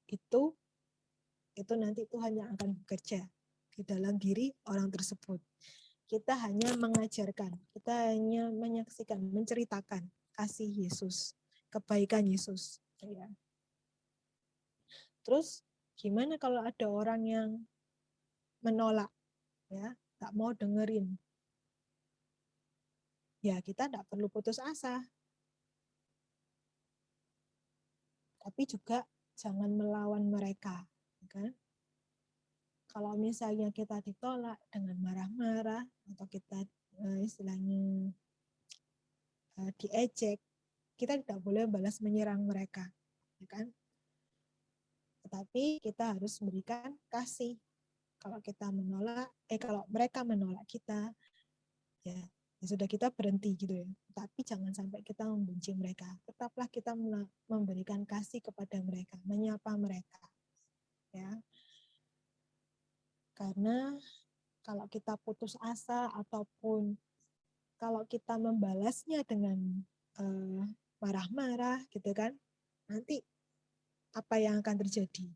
itu nanti Tuhan yang akan bekerja di dalam diri orang tersebut. Kita hanya mengajarkan, kita hanya menyaksikan, menceritakan kasih Yesus, kebaikan Yesus. Ya. Terus gimana kalau ada orang yang menolak, ya, tak mau dengerin? Ya kita tidak perlu putus asa, tapi juga jangan melawan mereka, kan? Kalau misalnya kita ditolak dengan marah-marah atau kita istilahnya diejek, kita tidak boleh balas menyerang mereka, ya kan? Tetapi kita harus memberikan kasih. Kalau mereka menolak kita, ya sudah kita berhenti gitu ya. Tapi jangan sampai kita membenci mereka. Tetaplah kita memberikan kasih kepada mereka, menyapa mereka, ya. Karena kalau kita putus asa ataupun kalau kita membalasnya dengan marah-marah gitu kan, nanti apa yang akan terjadi?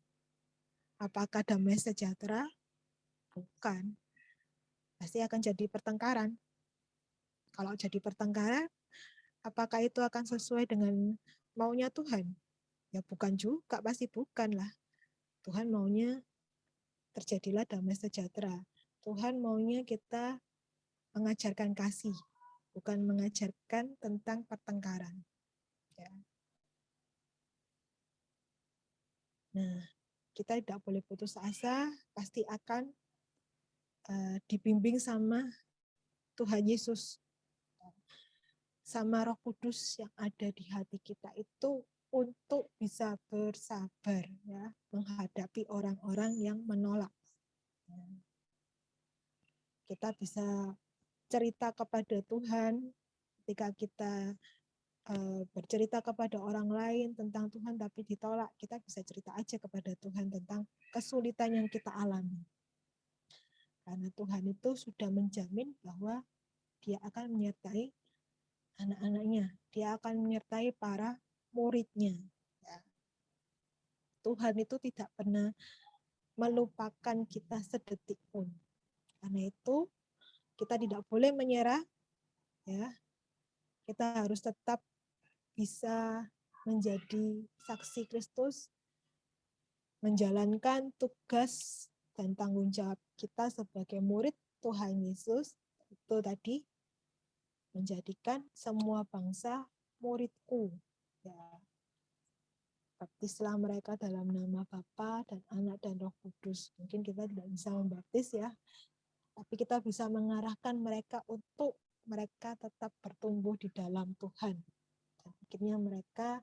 Apakah damai sejahtera? Bukan. Pasti akan jadi pertengkaran. Kalau jadi pertengkaran, apakah itu akan sesuai dengan maunya Tuhan? Ya bukan juga, pasti bukan lah. Tuhan maunya terjadilah damai sejahtera. Tuhan maunya kita mengajarkan kasih, bukan mengajarkan tentang pertengkaran. Ya. Nah, kita tidak boleh putus asa, pasti akan dibimbing sama Tuhan Yesus, sama Roh Kudus yang ada di hati kita itu untuk bisa bersabar, ya, menghadapi orang-orang yang menolak. Kita bisa cerita kepada Tuhan ketika kita bercerita kepada orang lain tentang Tuhan tapi ditolak, kita bisa cerita aja kepada Tuhan tentang kesulitan yang kita alami. Karena Tuhan itu sudah menjamin bahwa Dia akan menyertai anak-anaknya, Dia akan menyertai para muridnya. Ya. Tuhan itu tidak pernah melupakan kita sedetik pun. Karena itu kita tidak boleh menyerah, ya. Kita harus tetap bisa menjadi saksi Kristus, menjalankan tugas dan tanggung jawab kita sebagai murid Tuhan Yesus, itu tadi menjadikan semua bangsa muridku. Ya. Baptislah mereka dalam nama Bapa dan Anak dan Roh Kudus. Mungkin kita tidak bisa membaptis ya, tapi kita bisa mengarahkan mereka untuk mereka tetap bertumbuh di dalam Tuhan. Dan akhirnya mereka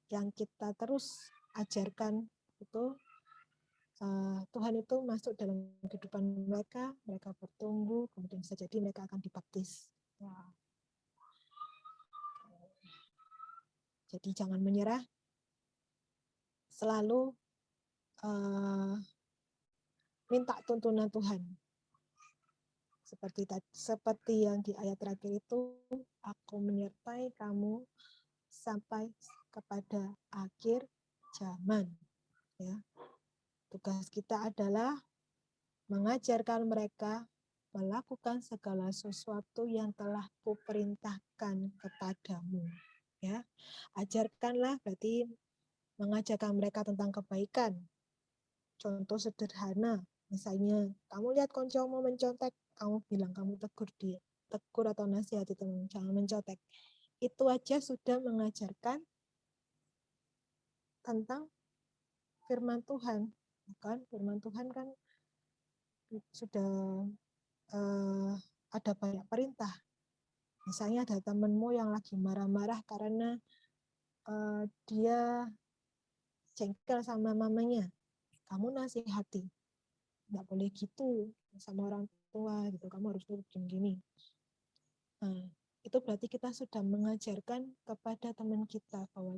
yang kita terus ajarkan itu Tuhan itu masuk dalam kehidupan mereka bertumbuh, kemudian bisa jadi mereka akan dibaptis. Ya. Jadi jangan menyerah, selalu minta tuntunan Tuhan. Seperti yang di ayat terakhir itu, aku menyertai kamu sampai kepada akhir zaman. Ya. Tugas kita adalah mengajarkan mereka melakukan segala sesuatu yang telah kuperintahkan kepadamu. Ya, ajarkanlah berarti mengajarkan mereka tentang kebaikan. Contoh sederhana, misalnya kamu lihat koncomu mencontek, kamu bilang, kamu tegur atau nasihati teman, jangan mencontek. Itu aja sudah mengajarkan tentang firman Tuhan. Kan firman Tuhan kan sudah ada banyak perintah. Misalnya ada temenmu yang lagi marah-marah karena dia jengkel sama mamanya. Kamu nasihati, nggak boleh gitu sama orang tua gitu. Kamu harus nurut gini. Nah, itu berarti kita sudah mengajarkan kepada teman kita bahwa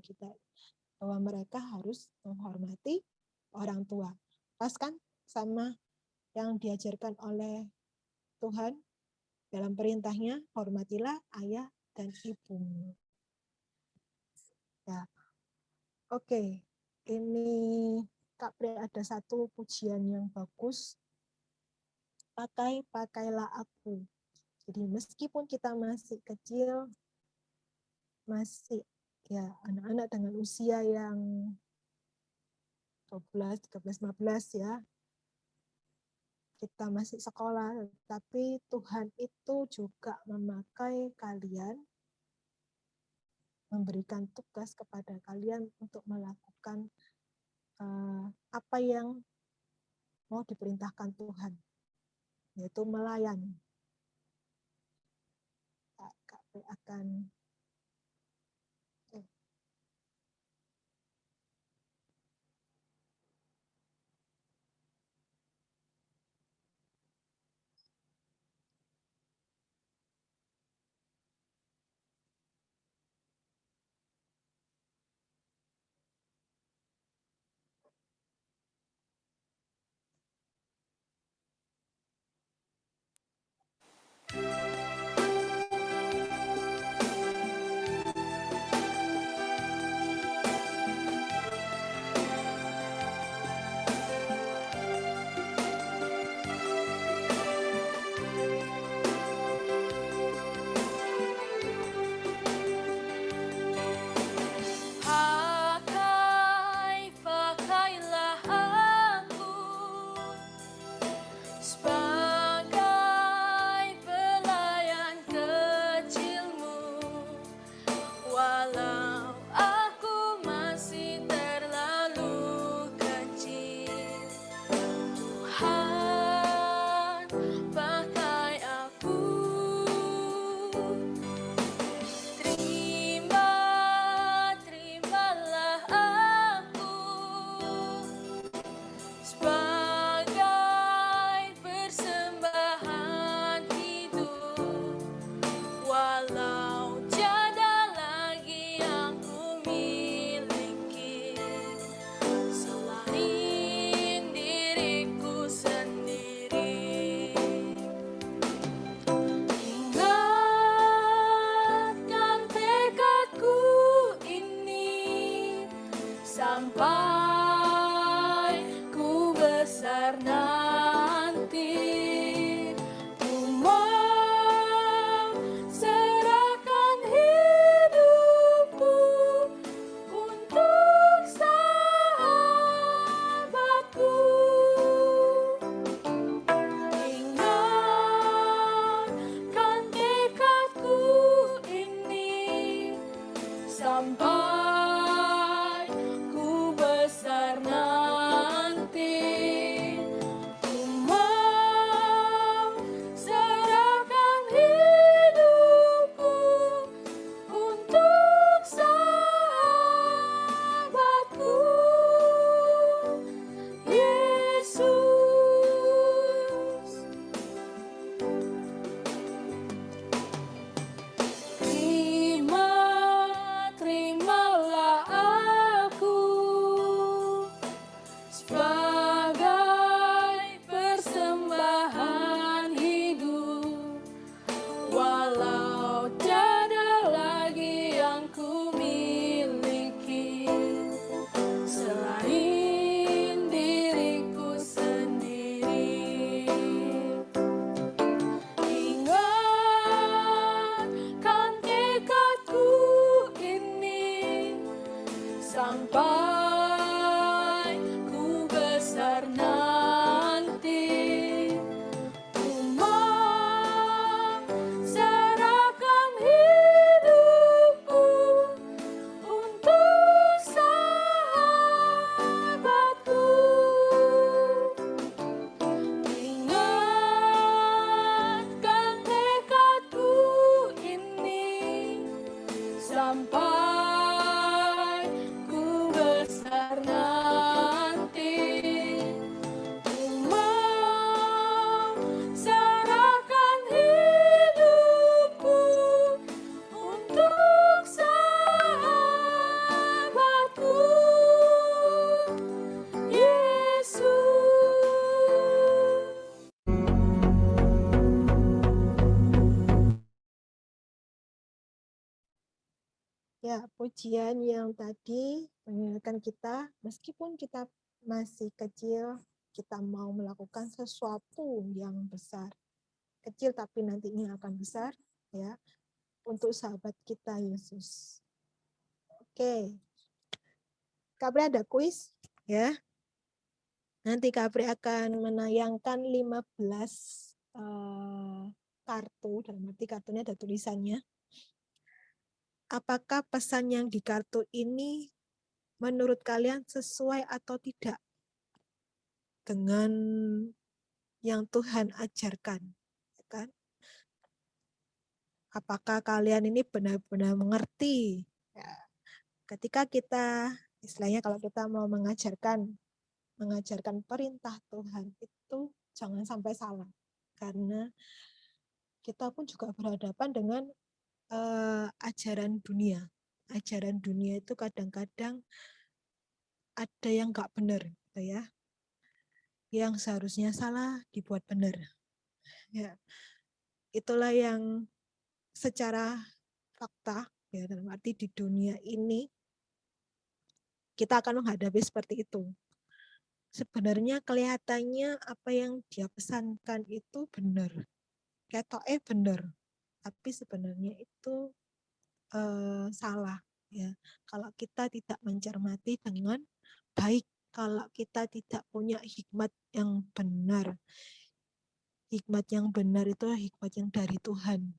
mereka harus menghormati orang tua. Pas kan sama yang diajarkan oleh Tuhan dalam perintahnya, hormatilah ayah dan ibumu. Ya, oke. Ini Kak Pri ada satu pujian yang bagus. Pakailah aku. Jadi meskipun kita masih kecil, masih ya anak-anak dengan usia yang 12, 13, 15 ya, kita masih sekolah, tapi Tuhan itu juga memakai kalian, memberikan tugas kepada kalian untuk melakukan apa yang mau diperintahkan Tuhan, yaitu melayani. Kak akan Pakailah aku sebagai pelayan kecilmu, walau aku masih terlalu kecil. Tuhan, pakai aku. Terimalah aku sebagai persembahan hidup, walau tiada lagi yang ku miliki selain diriku sendiri. Ingatkan tekadku ini sampai ku besar nanti. Ku mau serahkan hidupku untuk sahabatku. Ingatkan tekadku ini sampai ku besar nanti. Ku mau serahkan hidupku untuk sahabatku, Yesus. Terima sampai ku besar nanti. Ku mau serahkan hidupku untuk sahabatku, Yesus. Ya, pujian yang tadi mengingatkan kita, meskipun kita masih kecil, kita mau melakukan sesuatu yang besar. Kecil tapi nantinya akan besar, ya, untuk sahabat kita Yesus. Oke. Kapri ada kuis, ya. Nanti Kapri akan menayangkan 15 kartu, dalam arti kartunya ada tulisannya. Apakah pesan yang di kartu ini menurut kalian sesuai atau tidak dengan yang Tuhan ajarkan? Ya kan? Apakah kalian ini benar-benar mengerti? Ya. Ketika kita, istilahnya kalau kita mau mengajarkan perintah Tuhan, itu jangan sampai salah. Karena kita pun juga berhadapan dengan ajaran dunia. Ajaran dunia itu kadang-kadang ada yang nggak benar, gitu ya. Yang seharusnya salah dibuat benar. Ya, itulah yang secara fakta, ya, dalam arti di dunia ini kita akan menghadapi seperti itu. Sebenarnya kelihatannya apa yang dia pesankan itu benar, ketoknya benar, tapi sebenarnya itu salah. Ya, kalau kita tidak mencermati dengan baik, kalau kita tidak punya hikmat yang benar. Hikmat yang benar itu hikmat yang dari Tuhan.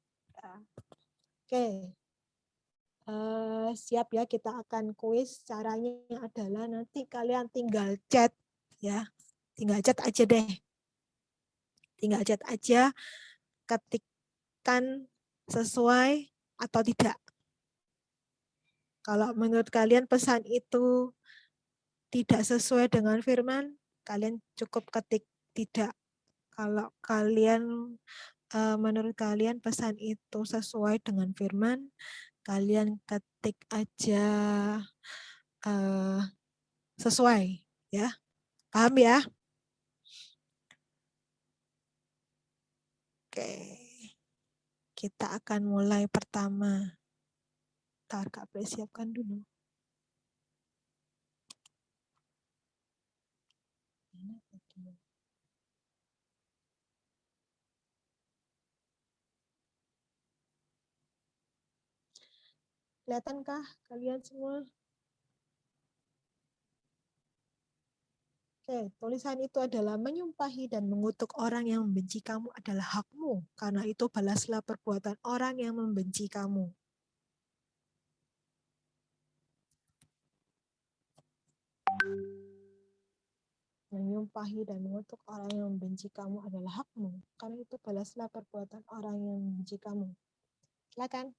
Oke. Siap ya, kita akan kuis. Caranya adalah nanti kalian tinggal chat ya. Tinggal chat aja deh. Tinggal chat aja, ketikkan sesuai atau tidak. Kalau menurut kalian pesan itu tidak sesuai dengan firman, kalian cukup ketik tidak. Kalau kalian menurut kalian pesan itu sesuai dengan firman, kalian ketik aja sesuai, ya. Paham ya? Oke. Kita akan mulai pertama. Ntar Kak Bre siapkan dulu. Kelihatankah kalian semua? Oke, tulisan itu adalah menyumpahi dan mengutuk orang yang membenci kamu adalah hakmu. Karena itu balaslah perbuatan orang yang membenci kamu. Menyumpahi dan mengutuk orang yang membenci kamu adalah hakmu. Karena itu balaslah perbuatan orang yang membenci kamu. Silakan.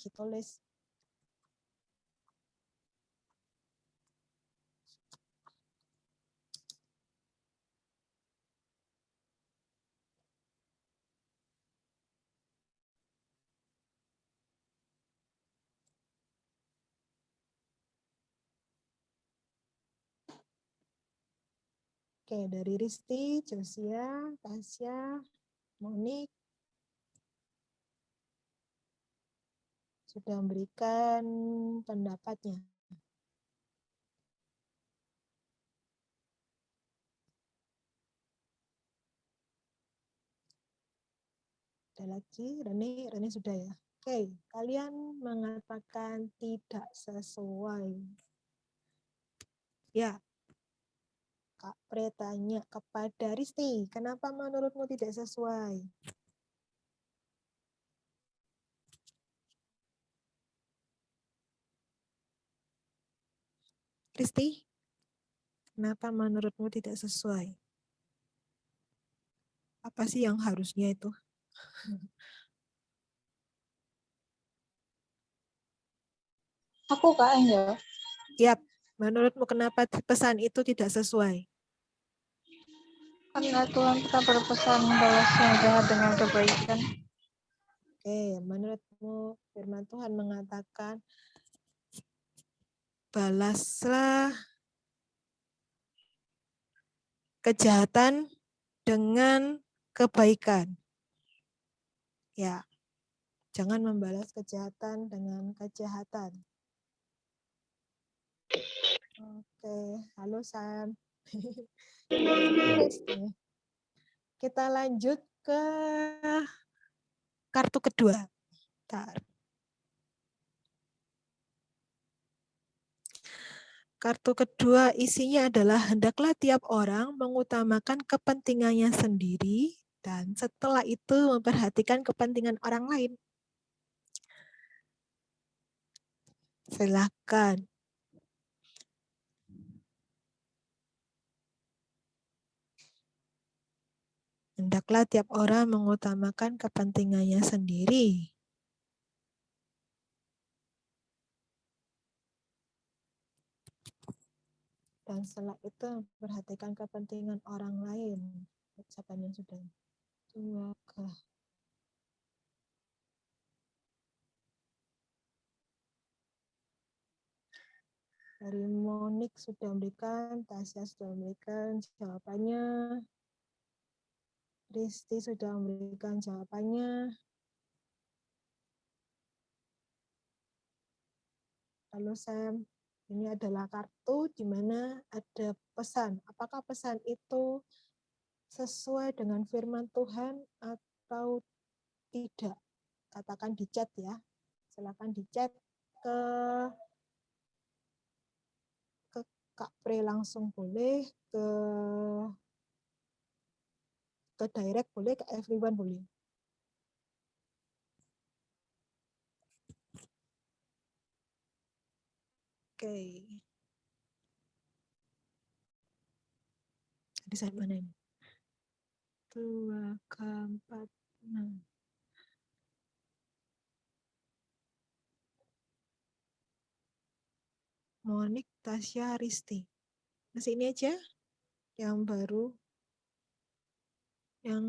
Ditulis. Oke, dari Risti, Josia, Tasya, Monik sudah memberikan pendapatnya. Ada lagi, Rene sudah ya. Oke, kalian mengatakan tidak sesuai. Ya, Kak Pre tanya kepada Risti, kenapa menurutmu tidak sesuai? Risti, kenapa menurutmu tidak sesuai? Apa sih yang harusnya itu? Aku Kak Angel. Yap, menurutmu kenapa pesan itu tidak sesuai? Karena Tuhan telah berpesan balas yang jahat dengan kebaikan. Oke, menurutmu firman Tuhan mengatakan balaslah kejahatan dengan kebaikan. Ya, jangan membalas kejahatan dengan kejahatan. Oke, halo Sam. Kita lanjut ke kartu kedua. Bentar. Kartu kedua isinya adalah hendaklah tiap orang mengutamakan kepentingannya sendiri dan setelah itu memperhatikan kepentingan orang lain. Silakan. Hendaklah tiap orang mengutamakan kepentingannya sendiri. Dan setelah itu memperhatikan kepentingan orang lain. Siapa yang sudah? Tuakah. Dari Monik sudah memberikan, Tasya sudah memberikan jawabannya. Risti sudah memberikan jawabannya. Lalu Sam, ini adalah kartu di mana ada pesan. Apakah pesan itu sesuai dengan firman Tuhan atau tidak? Katakan di chat ya. Silakan di chat ke Kak Pre langsung boleh, ke direct boleh, ke everyone boleh. Oke. Di saat mana ini? 2, 4, 6. Monik, Tasya, Risti. Masih ini aja yang baru. Yang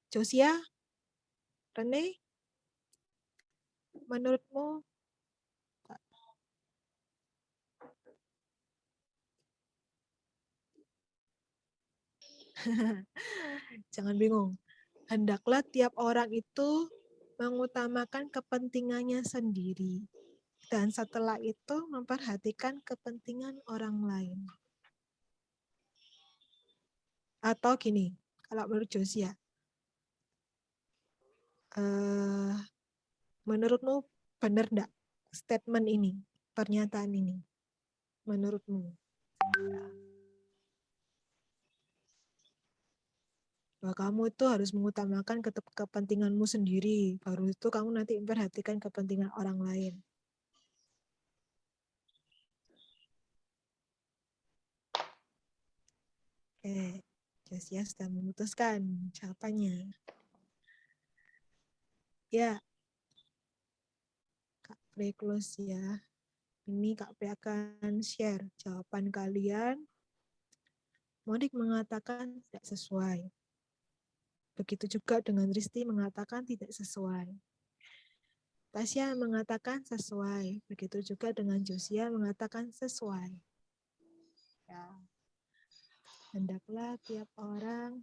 Josia, Rene, menurutmu? Jangan bingung. Hendaklah tiap orang itu mengutamakan kepentingannya sendiri. Dan setelah itu memperhatikan kepentingan orang lain. Atau gini, kalau menurut Josia, menurutmu benar enggak statement ini, pernyataan ini? Menurutmu? Bahwa kamu itu harus mengutamakan kepentinganmu sendiri, baru itu kamu nanti memperhatikan kepentingan orang lain. Oke, Josia sudah memutuskan jawabannya. Ya, Kak Pre close ya. Ini Kak Pre akan share jawaban kalian. Monik mengatakan tidak sesuai. Begitu juga dengan Risti mengatakan tidak sesuai. Tasya mengatakan sesuai. Begitu juga dengan Josia mengatakan sesuai. Ya. Hendaklah tiap orang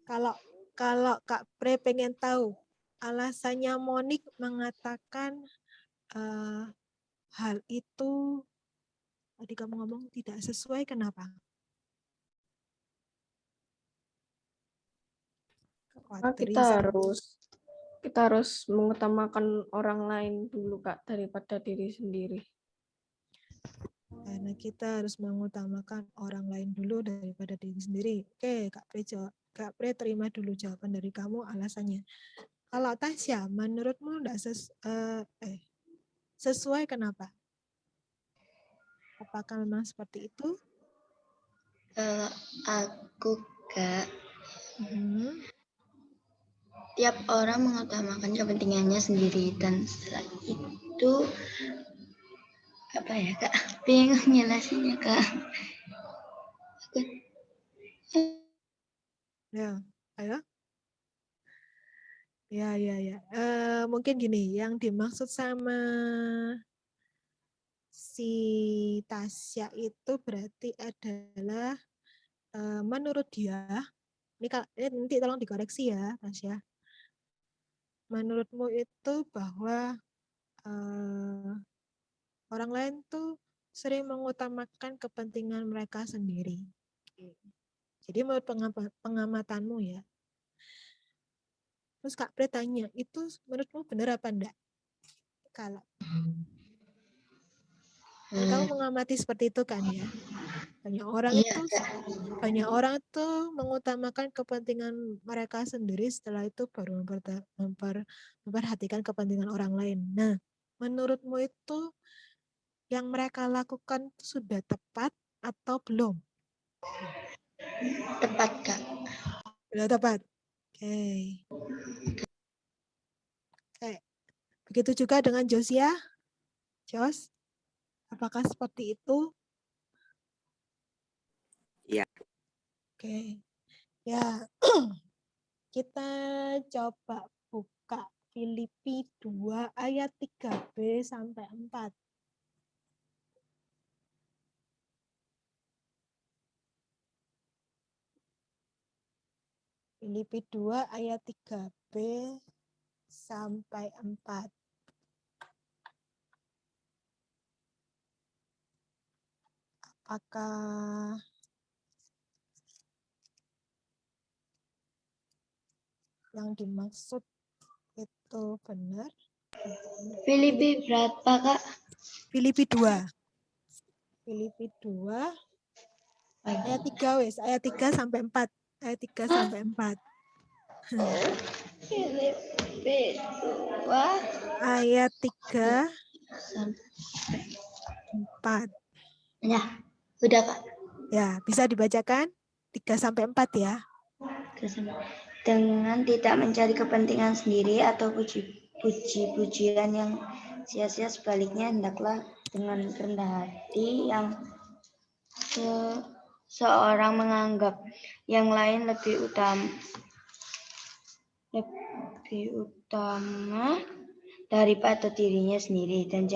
kalau Kak Pre pengen tahu alasannya Monik mengatakan hal itu tadi kamu ngomong tidak sesuai, kenapa? Kita harus mengutamakan orang lain dulu Kak daripada diri sendiri. Karena kita harus mengutamakan orang lain dulu daripada diri sendiri. Oke, Kak Pre terima dulu jawaban dari kamu alasannya. Kalau Tasya, menurutmu enggak sesuai kenapa? Apakah memang seperti itu? Kalau aku Kak, tiap orang mengutamakan kepentingannya sendiri dan setelah itu apa ya Kak? Bingung jelasinnya Kak. Ya, ayo. Ya. Mungkin gini, yang dimaksud sama si Tasya itu berarti adalah menurut dia, ini nanti tolong dikoreksi ya, Tasya. Menurutmu itu bahwa orang lain tuh sering mengutamakan kepentingan mereka sendiri. Jadi menurut pengamatanmu ya. Terus Kak Pre tanya, itu menurutmu benar apa enggak? Kalau kamu mengamati seperti itu kan ya. Banyak orang itu mengutamakan kepentingan mereka sendiri, setelah itu baru memperhatikan kepentingan orang lain. Nah, menurutmu itu yang mereka lakukan sudah tepat atau belum? Tepat Kak. Sudah tepat. Oke. Begitu juga dengan Josia. Jos, apakah seperti itu? Iya. Oke. Ya. Kita coba buka Filipi 2 ayat 3b sampai 4. Filipi 2 ayat 3b sampai 4. Apakah yang dimaksud itu benar? Filipi berapa Kak? Filipi 2. Filipi 2 ayat 3 wes, ayat 3 sampai 4. Ayat 3 sampai 4. Filipi 2 Ayat 3 4. Ya, udah Kak. Ya, bisa dibacakan 3 sampai 4 ya. Dengan tidak mencari kepentingan sendiri atau puji-pujian yang sia-sia, sebaliknya hendaklah dengan rendah hati yang seorang menganggap yang lain lebih utama daripada dirinya sendiri, dan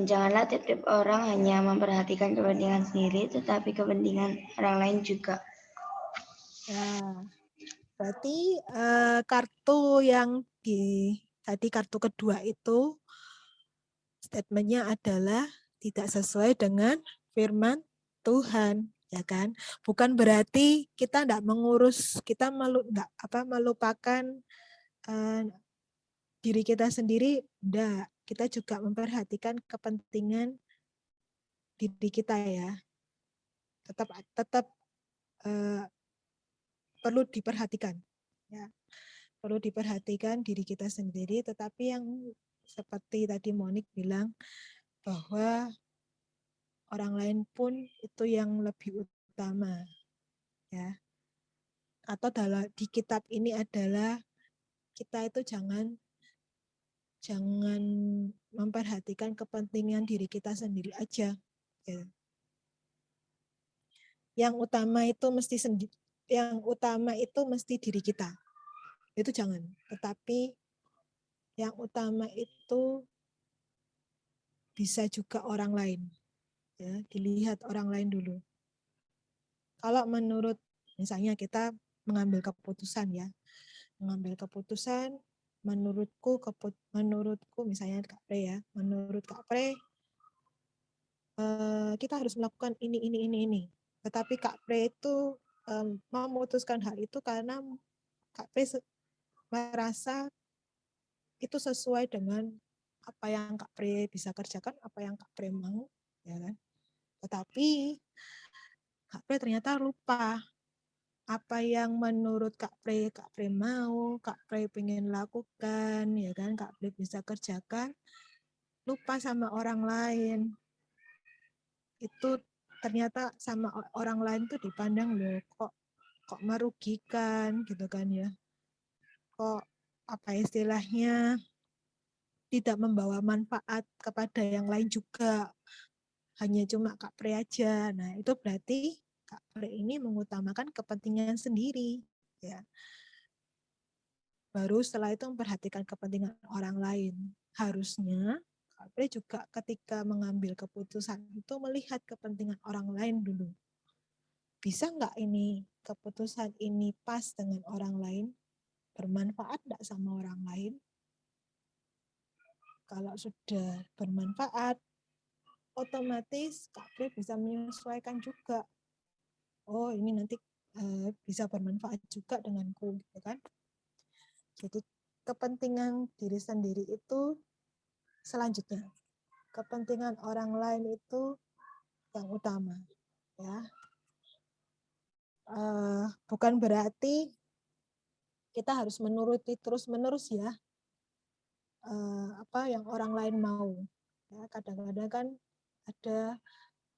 janganlah tiap-tiap orang hanya memperhatikan kepentingan sendiri, tetapi kepentingan orang lain juga. Ya, berarti kartu yang tadi kartu kedua itu statementnya adalah tidak sesuai dengan firman Tuhan, ya kan? Bukan berarti kita tidak mengurus, kita melupakan diri kita sendiri, enggak. Kita juga memperhatikan kepentingan diri kita ya. Tetap perlu diperhatikan, ya. Perlu diperhatikan diri kita sendiri, tetapi yang seperti tadi Monik bilang bahwa orang lain pun itu yang lebih utama, ya. Atau di kitab ini adalah kita itu jangan memperhatikan kepentingan diri kita sendiri aja. Ya. Yang utama itu mesti diri kita. Itu jangan. Tetapi yang utama itu bisa juga orang lain. Ya, dilihat orang lain dulu. Kalau menurut, misalnya kita mengambil keputusan ya, menurutku misalnya Kak Pre ya, menurut Kak Pre kita harus melakukan ini. Tetapi Kak Pre itu memutuskan hal itu karena Kak Pre merasa itu sesuai dengan apa yang Kak Pre bisa kerjakan, apa yang Kak Pre mau, ya kan? Tetapi Kak Pre ternyata lupa apa yang menurut Kak Pre mau, Kak Pre pengen lakukan, ya kan? Kak Pre bisa kerjakan, lupa sama orang lain. Itu ternyata sama orang lain tuh dipandang loh kok merugikan gitu kan ya. kok apa istilahnya tidak membawa manfaat kepada yang lain juga, hanya cuma Kak Pre aja. Nah, itu berarti Kak Pre ini mengutamakan kepentingan sendiri, ya. Baru setelah itu memperhatikan kepentingan orang lain. Harusnya Kak Pre juga ketika mengambil keputusan itu melihat kepentingan orang lain dulu. Bisa nggak ini keputusan ini pas dengan orang lain? Bermanfaat nggak sama orang lain? Kalau sudah bermanfaat, otomatis Kak Pri bisa menyesuaikan juga. Oh, ini nanti bisa bermanfaat juga denganku, gitu kan? Jadi kepentingan diri sendiri itu selanjutnya. Kepentingan orang lain itu yang utama, ya. Bukan berarti kita harus menuruti terus-menerus ya apa yang orang lain mau. Ya, kadang-kadang kan ada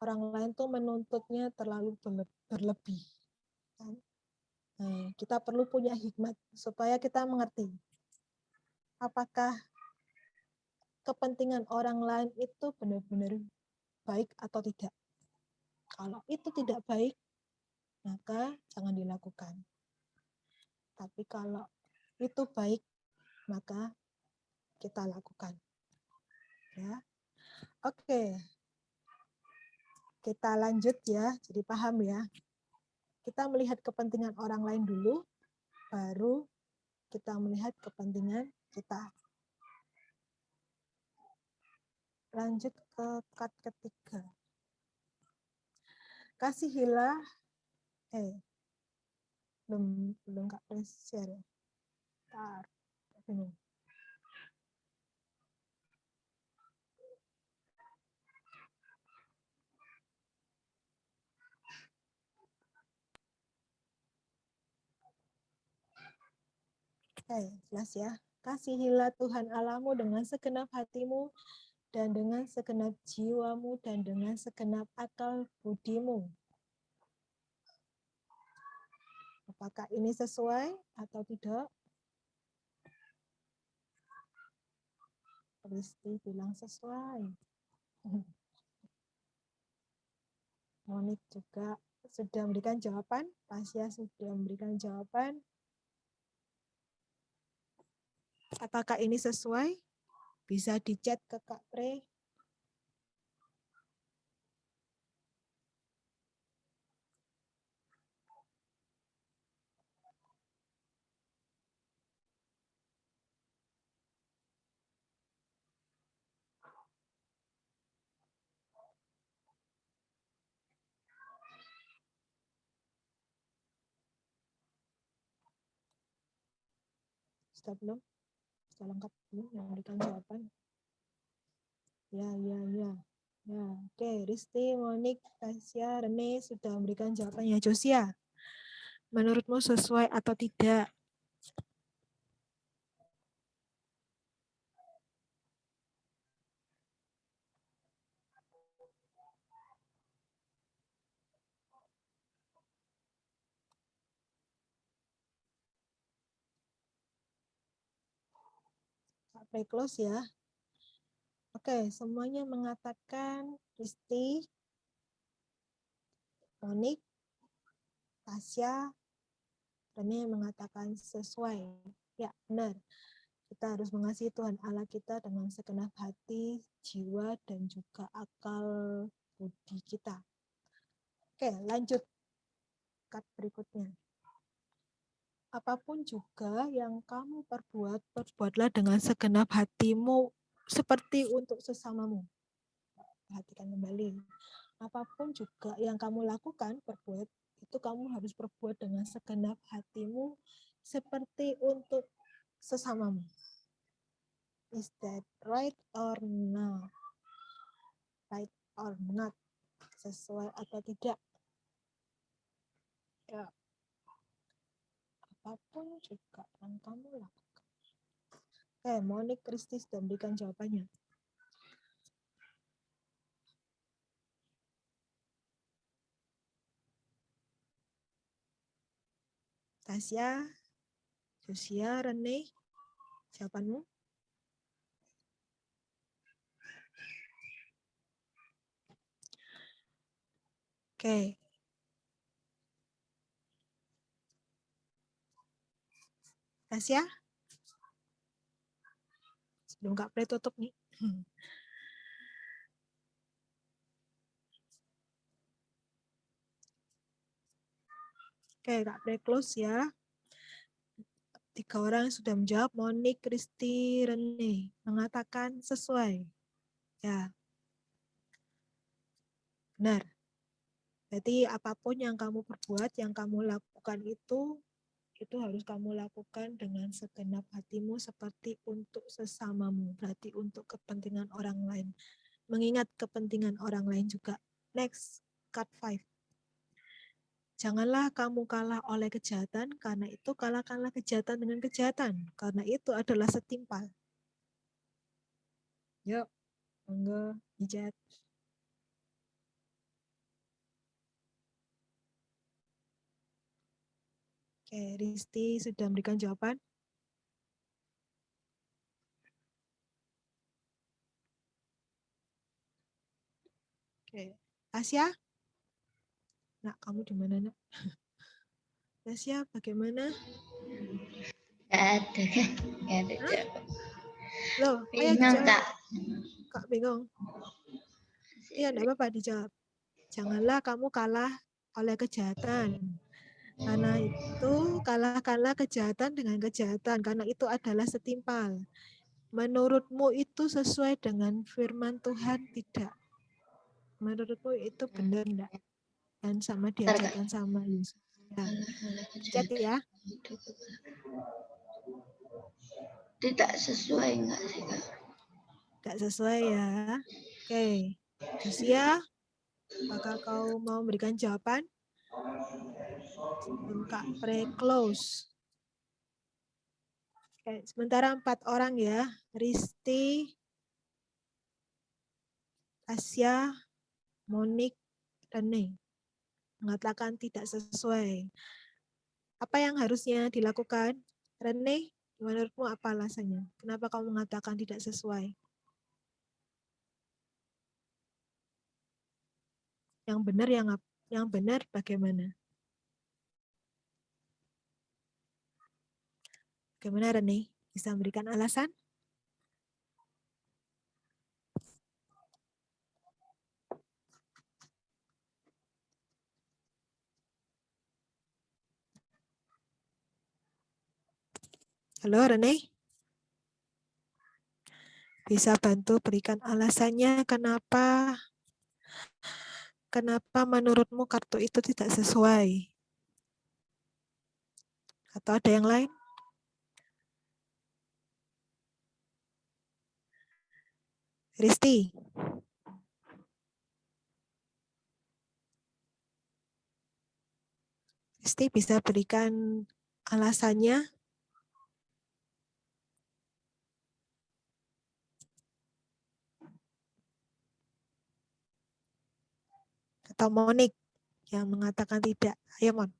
orang lain tuh menuntutnya terlalu berlebih. Kan? Nah, kita perlu punya hikmat supaya kita mengerti apakah kepentingan orang lain itu benar-benar baik atau tidak. Kalau itu tidak baik, maka jangan dilakukan. Tapi kalau itu baik, maka kita lakukan. Ya. Oke. Kita lanjut ya, jadi paham ya. Kita melihat kepentingan orang lain dulu, baru kita melihat kepentingan kita. Lanjut ke cut ketiga. Kasihilah, belum Kak share ya. Bentar. Ini. Jelas ya. Kasihilah Tuhan Allahmu dengan segenap hatimu, dan dengan segenap jiwamu, dan dengan segenap akal budimu. Apakah ini sesuai atau tidak? Risti bilang sesuai. Monik juga sudah memberikan jawaban. Tasya sudah memberikan jawaban. Apakah ini sesuai? Bisa di-chat ke Kak Pre. Sudah belum? Sudah lengkap belum yang memberikan jawaban? Ya. Ya, oke. Risti, Monik, Tasya, Rene sudah memberikan jawabannya. Josia, menurutmu sesuai atau tidak? Sampai close ya. Oke, semuanya mengatakan Risti, Monik, Tasya, Rene mengatakan sesuai. Ya, benar. Kita harus mengasihi Tuhan Allah kita dengan segenap hati, jiwa, dan juga akal budi kita. Oke, lanjut. Cut berikutnya. Apapun juga yang kamu perbuat, perbuatlah dengan segenap hatimu seperti untuk sesamamu. Perhatikan kembali. Apapun juga yang kamu lakukan, perbuat, itu kamu harus perbuat dengan segenap hatimu seperti untuk sesamamu. Is that right or not? Right or not? Sesuai atau tidak? Ya. Apapun juga yang kamu lakukan. Monik Kristi sudah memberikan jawabannya. Tasya Josia, Rene, jawabanmu? Oke. Tasya? Sebelum Kak Pre tutup nih. Oke, Kak Pre close ya. 3 orang yang sudah menjawab, Monik, Kristi, Rene, mengatakan sesuai. Ya. Benar. Berarti apapun yang kamu perbuat, yang kamu lakukan itu harus kamu lakukan dengan segenap hatimu seperti untuk sesamamu. Berarti untuk kepentingan orang lain. Mengingat kepentingan orang lain juga. Next, cut 5. Janganlah kamu kalah oleh kejahatan, karena itu kalahkanlah kejahatan dengan kejahatan. Karena itu adalah setimpal. Yuk, monggo, hijat. Oke, Risti sudah memberikan jawaban. Oke, Tasya? Nak, kamu di mana, Nak? Tasya, bagaimana? Nggak ada kan? Nggak ada jawaban. Loh, ayo Bingung, dijawab. Kak. Kak bingung. Iya, enggak apa-apa dijawab. Janganlah kamu kalah oleh kejahatan. Karena itu kalahkanlah kejahatan dengan kejahatan. Karena itu adalah setimpal. Menurutmu itu sesuai dengan firman Tuhan tidak? Menurutmu itu benar enggak? Dan sama diajarkan sama Yesus. Ya. Cek ya. Tidak sesuai enggak sih, Kak? Tidak sesuai ya. Oke. Josia, apakah kau mau memberikan jawaban? Sebelum Kak pre-close. Oke, sementara 4 orang ya. Risti, Tasya, Monik, Rene. Mengatakan tidak sesuai. Apa yang harusnya dilakukan? Rene, menurutmu apa alasannya? Kenapa kamu mengatakan tidak sesuai? Yang benar bagaimana? Bagaimana Rene? Bisa memberikan alasan? Halo Rene? Bisa bantu berikan alasannya kenapa menurutmu kartu itu tidak sesuai? Atau ada yang lain? Risti? Risti bisa berikan alasannya? Atau Monik yang mengatakan tidak? Ayo Mon.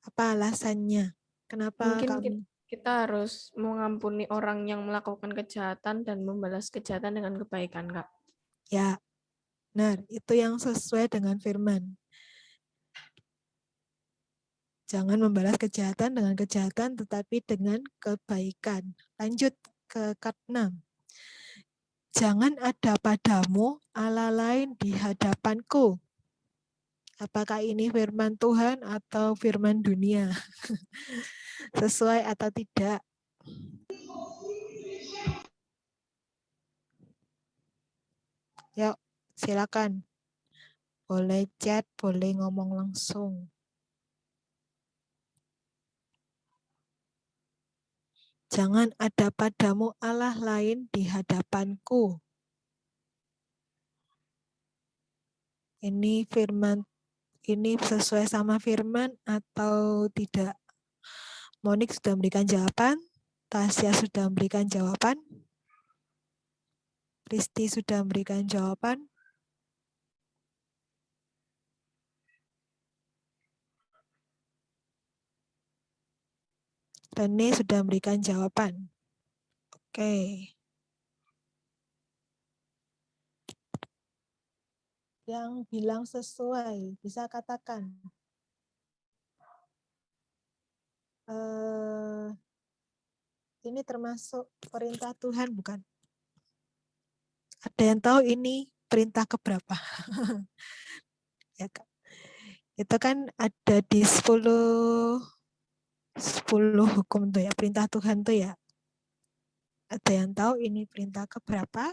Apa alasannya? Kenapa Mungkin kamu? kita harus mengampuni orang yang melakukan kejahatan dan membalas kejahatan dengan kebaikan, Kak. Ya, benar. Itu yang sesuai dengan firman. Jangan membalas kejahatan dengan kejahatan, tetapi dengan kebaikan. Lanjut ke kat 6. Jangan ada padamu Allah lain di hadapanku. Apakah ini firman Tuhan atau firman dunia? Sesuai atau tidak? Yuk, silakan. Boleh chat, boleh ngomong langsung. Jangan ada padamu Allah lain di hadapanku. Ini firman, ini sesuai sama firman atau tidak? Monik sudah memberikan jawaban, Tasya sudah memberikan jawaban, Risti sudah memberikan jawaban. Rene sudah memberikan jawaban. Oke. Yang bilang sesuai, bisa katakan. Ini termasuk perintah Tuhan, bukan? Ada yang tahu ini perintah keberapa? Ya, Kak. Itu kan ada di 10 hukum tuh ya, perintah Tuhan tuh ya. Ada yang tahu ini perintah keberapa?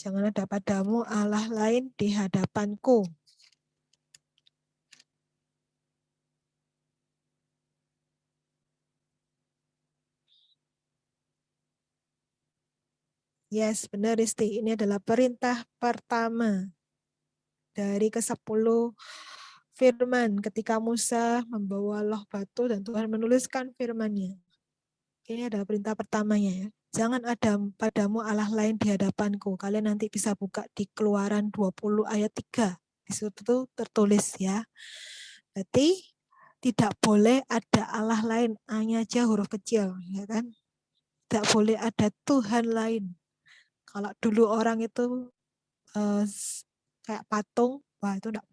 Jangan ada padamu Allah lain di hadapanku. Yes, benar Risti. Ini adalah perintah pertama dari ke-10 firman ketika Musa membawa loh batu dan Tuhan menuliskan firman-Nya. Ini adalah perintah pertamanya ya. Jangan ada padamu Allah lain di hadapanku. Kalian nanti bisa buka di Keluaran 20 ayat 3. Di situ tertulis ya. Berarti tidak boleh ada Allah lain, hanya aja huruf kecil, ya kan? Tidak boleh ada Tuhan lain. Kalau dulu orang itu kayak patung, wah itu tidak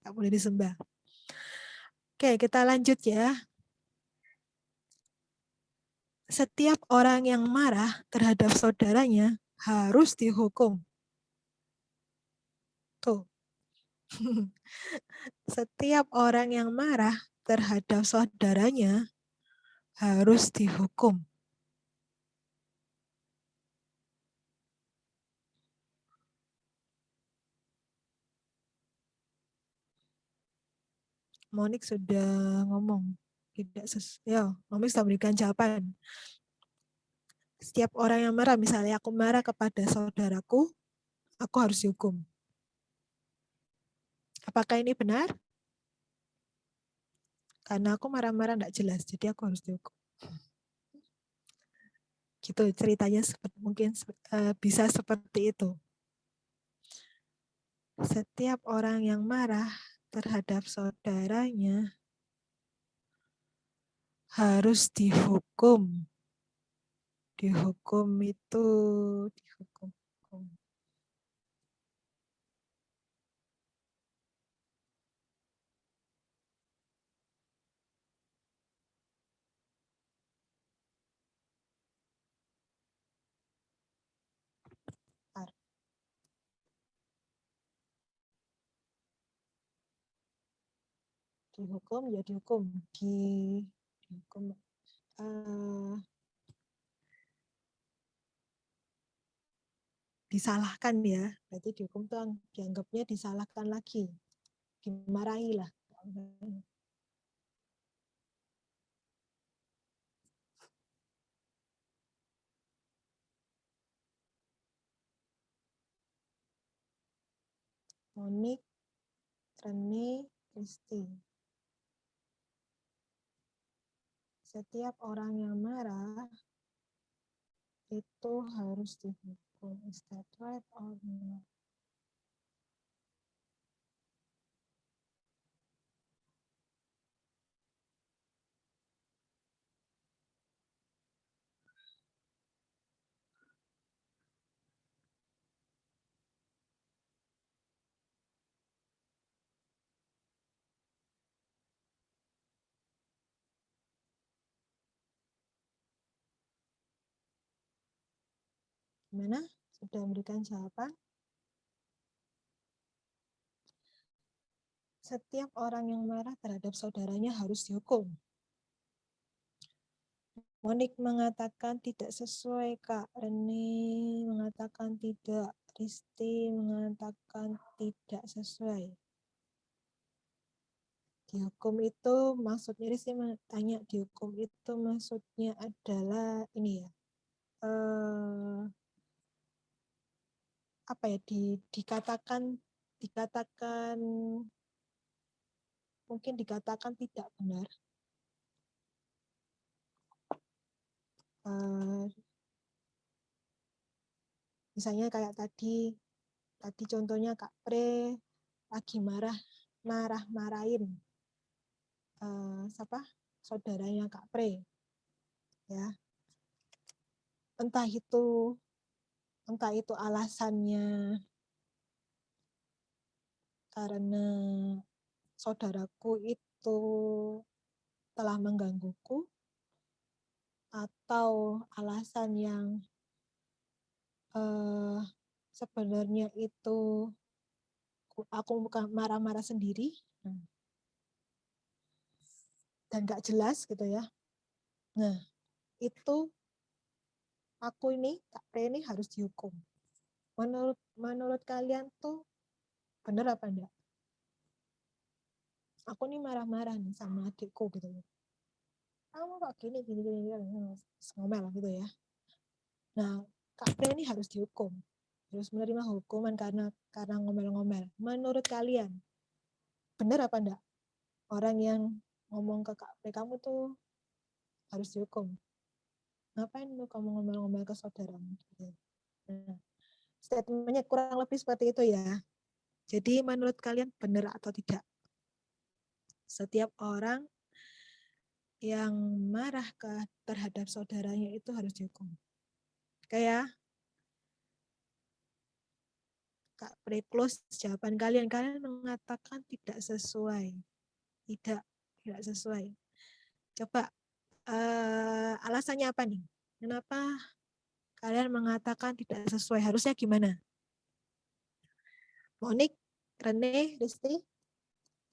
boleh disembah. Oke, kita lanjut ya. Setiap orang yang marah terhadap saudaranya harus dihukum. Tuh. Setiap orang yang marah terhadap saudaranya harus dihukum. Monik sudah ngomong. Monik sudah memberikan jawaban. Setiap orang yang marah, misalnya aku marah kepada saudaraku, aku harus dihukum. Apakah ini benar? Karena aku marah-marah tidak jelas, jadi aku harus dihukum. Gitu ceritanya, mungkin bisa seperti itu. Setiap orang yang marah terhadap saudaranya harus dihukum. Dihukum itu dihukum. Dihukum ya dihukum. Dihukum. Disalahkan ya, berarti dihukum itu dianggapnya disalahkan lagi, dimarahi lah. Monik, Rene, Kristi. Setiap orang yang marah itu harus dihukum. Is that right or not? Gimana? Sudah memberikan jawaban? Setiap orang yang marah terhadap saudaranya harus dihukum. Monik mengatakan tidak sesuai, Kak. Rene mengatakan tidak. Risti mengatakan tidak sesuai. Dihukum itu maksudnya, Risti tanya, dihukum itu maksudnya adalah ini ya. Apa ya, dikatakan mungkin dikatakan tidak benar. Misalnya kayak tadi contohnya Kak Pre lagi marahin siapa? Saudaranya Kak Pre. Ya. Entah itu alasannya karena saudaraku itu telah menggangguku, atau alasan yang sebenarnya itu aku bukan marah-marah sendiri dan gak jelas gitu ya. Nah, itu aku ini, Kak Pre ini harus dihukum. Menurut kalian tuh bener apa enggak? Aku nih marah-marah nih sama adikku gitu ya. Kamu kok gini, ngomel gitu ya. Nah, Kak Pre ini harus dihukum. Harus menerima hukuman karena ngomel-ngomel. Menurut kalian, benar apa enggak? Orang yang ngomong ke Kak Pre, kamu tuh harus dihukum. Ngapain lu kamu ngomel-ngomel ke saudaramu? Nah, statementnya kurang lebih seperti itu ya. Jadi menurut kalian benar atau tidak? Setiap orang yang marah terhadap saudaranya itu harus dihukum. Kayak Kak Pre close jawaban kalian mengatakan tidak sesuai. Tidak sesuai. Coba alasannya apa nih? Kenapa kalian mengatakan tidak sesuai? Harusnya gimana? Monik, Rene, Risti?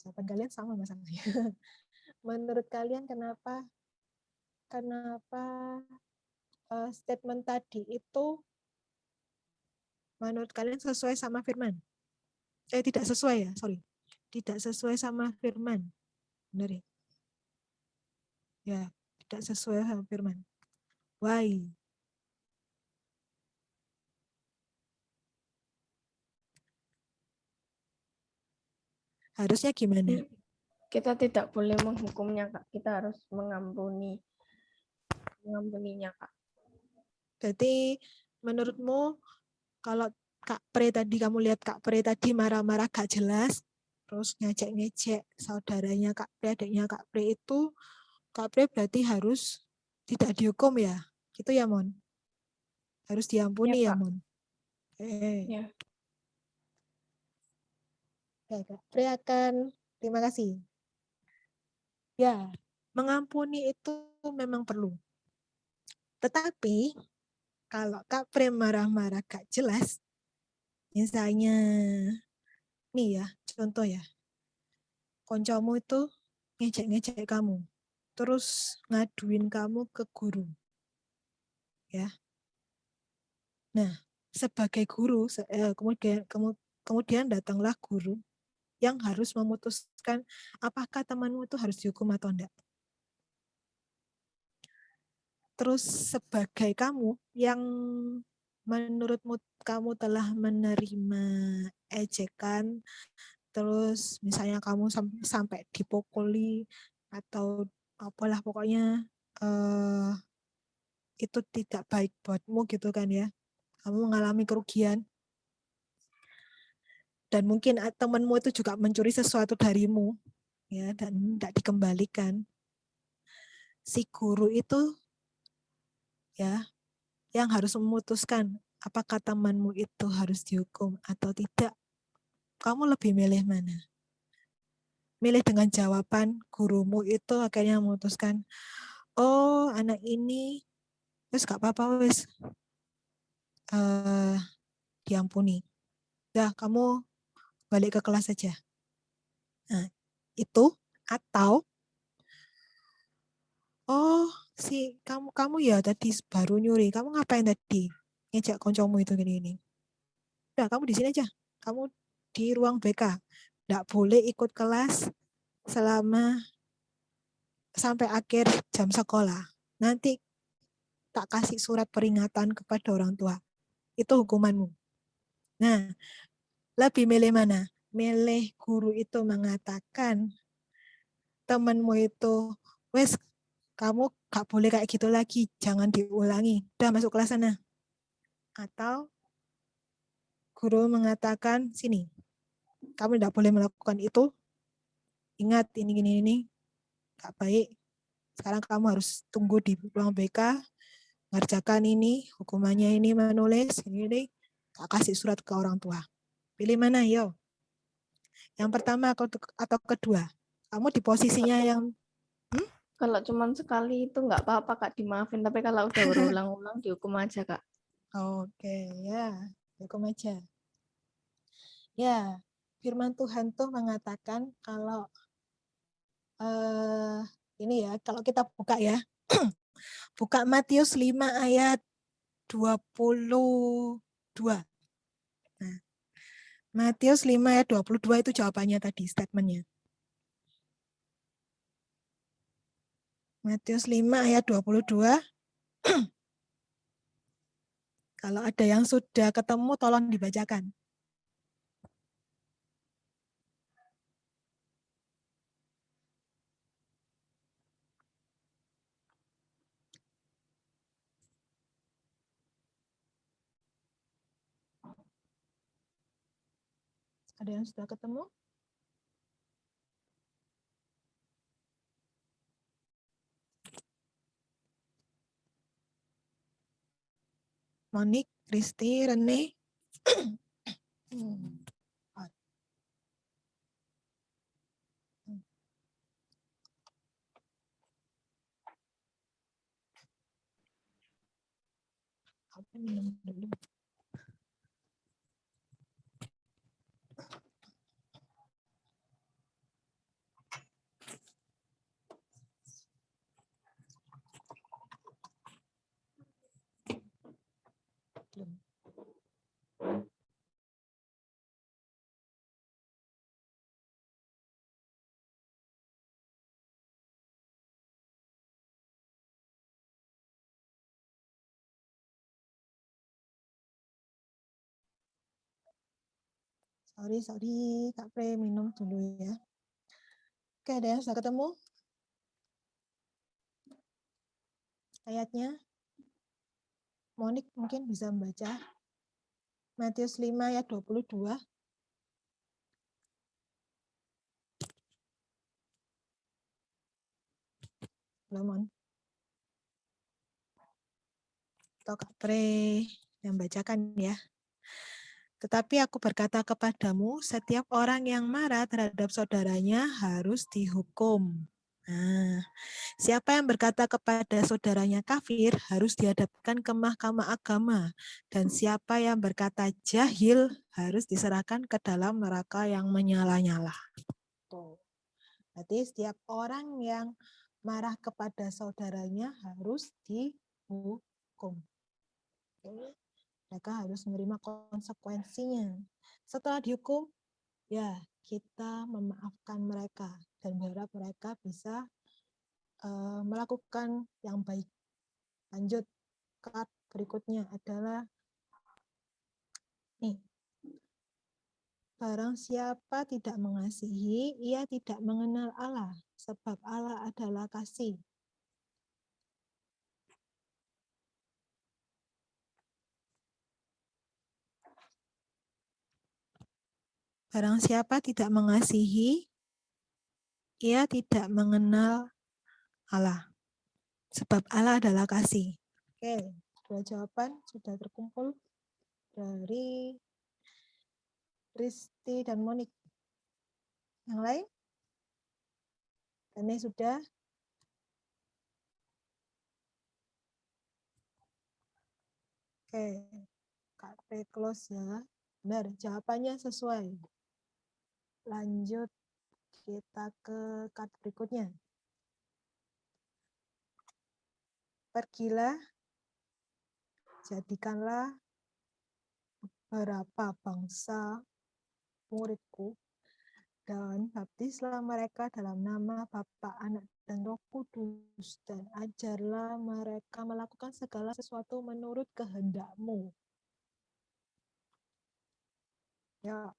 Jawaban kalian sama masalahnya. Menurut kalian kenapa statement tadi itu menurut kalian sesuai sama firman? Tidak sesuai ya, sorry. Tidak sesuai sama firman. Benar ya? Ya, tidak sesuai sama firman. Why? Harusnya gimana? Kita tidak boleh menghukumnya, Kak. Kita harus mengampuninya, Kak. Berarti menurutmu kalau Kak Pre tadi, kamu lihat Kak Pre tadi marah-marah gak jelas, terus ngejek-ngejek saudaranya Kak Pre, adiknya Kak Pre itu, Kak Pre berarti harus tidak dihukum ya? Gitu ya, Mon? Harus diampuni ya, Mon? Ya. Kak Pre terima kasih. Ya, mengampuni itu memang perlu. Tetapi, kalau Kak Pre marah-marah gak jelas, misalnya, nih ya, contoh ya, koncomu itu ngejek-ngejek kamu, terus ngaduin kamu ke guru. Ya. Nah, sebagai guru, kemudian datanglah guru yang harus memutuskan apakah temanmu itu harus dihukum atau enggak. Terus sebagai kamu yang menurutmu kamu telah menerima ejekan, terus misalnya kamu sampai dipukuli atau apalah pokoknya itu tidak baik buatmu gitu kan ya, kamu mengalami kerugian dan mungkin temanmu itu juga mencuri sesuatu darimu ya dan tidak dikembalikan, si guru itu ya yang harus memutuskan apakah temanmu itu harus dihukum atau tidak. Kamu lebih milih mana? Milih dengan jawaban gurumu itu akhirnya memutuskan, oh anak ini wis gak apa-apa wis diampuni. Dah kamu balik ke kelas saja. Nah, itu atau oh si kamu ya tadi baru nyuri, kamu ngapain tadi ngejak koncomu itu gini-gini. Udah kamu di sini aja, kamu di ruang BK, nggak boleh ikut kelas selama sampai akhir jam sekolah. Nanti tak kasih surat peringatan kepada orang tua. Itu hukumanmu. Nah, lebih milih mana? Milih guru itu mengatakan temanmu itu, wes kamu gak boleh kayak gitu lagi, jangan diulangi, udah masuk kelas sana. Atau guru mengatakan, sini, kamu tidak boleh melakukan itu. Ingat, ini, gak baik. Sekarang kamu harus tunggu di ruang BK, ngerjakan ini, hukumannya ini menulis, ini, gak kasih surat ke orang tua. Pilih mana, yo? Yang pertama atau kedua? Kamu di posisinya yang... Kalau cuma sekali itu nggak apa-apa Kak, dimaafin. Tapi kalau udah berulang-ulang dihukum aja Kak. Oke, ya, hukum aja. Ya, firman Tuhan tuh mengatakan kalau ini ya, kalau kita buka ya, buka Matius 5 ayat 22. Nah, Matius 5 ayat 22 itu jawabannya tadi, statementnya. Matius 5 ayat 22. Kalau ada yang sudah ketemu, tolong dibacakan. Ada yang sudah ketemu? Monik, Kristi, Rene. Apa minum dulu? Sorry, Kak Pre, minum dulu ya. Oke, ada yang sudah ketemu? Ayatnya? Monik mungkin bisa membaca. Matius 5 ayat 22. Lemon. Atau Kak Pre yang bacakan ya. Tetapi aku berkata kepadamu, setiap orang yang marah terhadap saudaranya harus dihukum. Nah, siapa yang berkata kepada saudaranya kafir harus dihadapkan ke mahkamah agama. Dan siapa yang berkata jahil harus diserahkan ke dalam neraka yang menyala-nyala. Tuh. Berarti setiap orang yang marah kepada saudaranya harus dihukum. Oke. Mereka harus menerima konsekuensinya. Setelah dihukum, ya kita memaafkan mereka dan berharap mereka bisa melakukan yang baik. Lanjut, kata berikutnya adalah nih. Barang siapa tidak mengasihi, ia tidak mengenal Allah, sebab Allah adalah kasih. Barang siapa tidak mengasihi, ia tidak mengenal Allah, sebab Allah adalah kasih. Oke, dua jawaban sudah terkumpul dari Risti dan Monik. Yang lain? Ini sudah. Oke, Kak P close ya. Benar, jawabannya sesuai. Lanjut kita ke kata berikutnya. Pergilah, jadikanlah beberapa bangsa muridku, dan baptislah mereka dalam nama Bapa, Anak, dan Roh Kudus, dan ajarlah mereka melakukan segala sesuatu menurut kehendak-Mu. Ya.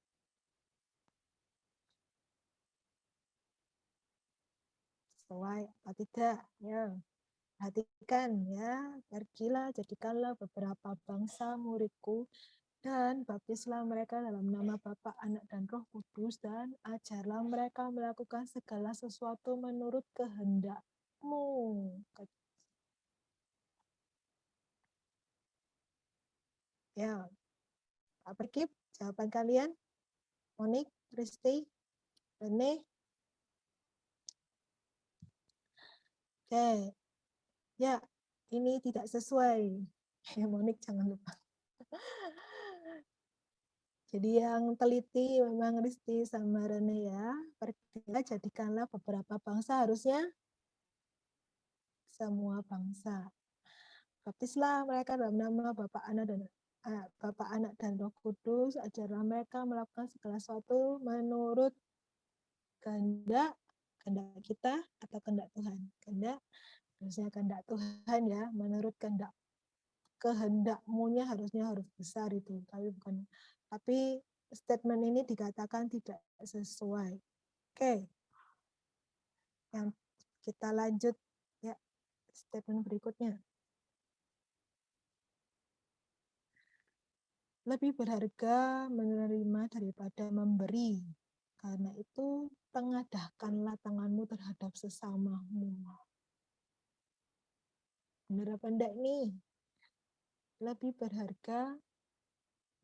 Sesuai atau tidak? Ya. Perhatikan ya, pergilah, jadikanlah beberapa bangsa muridku, Dan baptislah mereka dalam nama Bapa, Anak, dan Roh Kudus, dan ajarlah mereka melakukan segala sesuatu menurut kehendak-Mu. Ya, Pak Perkip, jawaban kalian? Monik, Risti, Rene? Oke, ya, ini tidak sesuai. Ya, Monik jangan lupa. Jadi yang teliti memang Risti sama Rene ya. Pergilah jadikanlah beberapa bangsa, harusnya semua bangsa. Baptislah mereka dalam nama Bapa, Anak dan Roh Kudus. Ajarlah mereka melakukan segala sesuatu menurut kehendak kita atau kehendak Tuhan. Kehendak, harusnya kehendak Tuhan ya. Menurut kehendak-Mu-nya harusnya huruf besar itu, tapi statement ini dikatakan tidak sesuai. Oke. Yang kita lanjut ya, statement berikutnya. Lebih berharga menerima daripada memberi. Karena itu tengadahkanlah tanganmu terhadap sesamamu. Benar apa enggak nih? Lebih berharga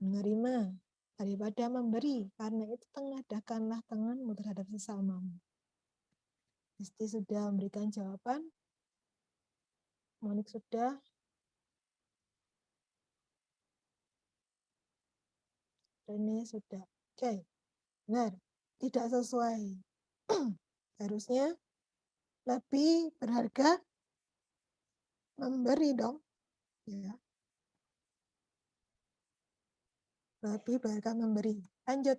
menerima daripada memberi. Karena itu tengadahkanlah tanganmu terhadap sesamamu. Isti sudah memberikan jawaban. Monik sudah. Rene sudah. Oke. Benar. Tidak sesuai. Harusnya lebih berharga memberi dong. Ya. Lebih berharga memberi. Lanjut.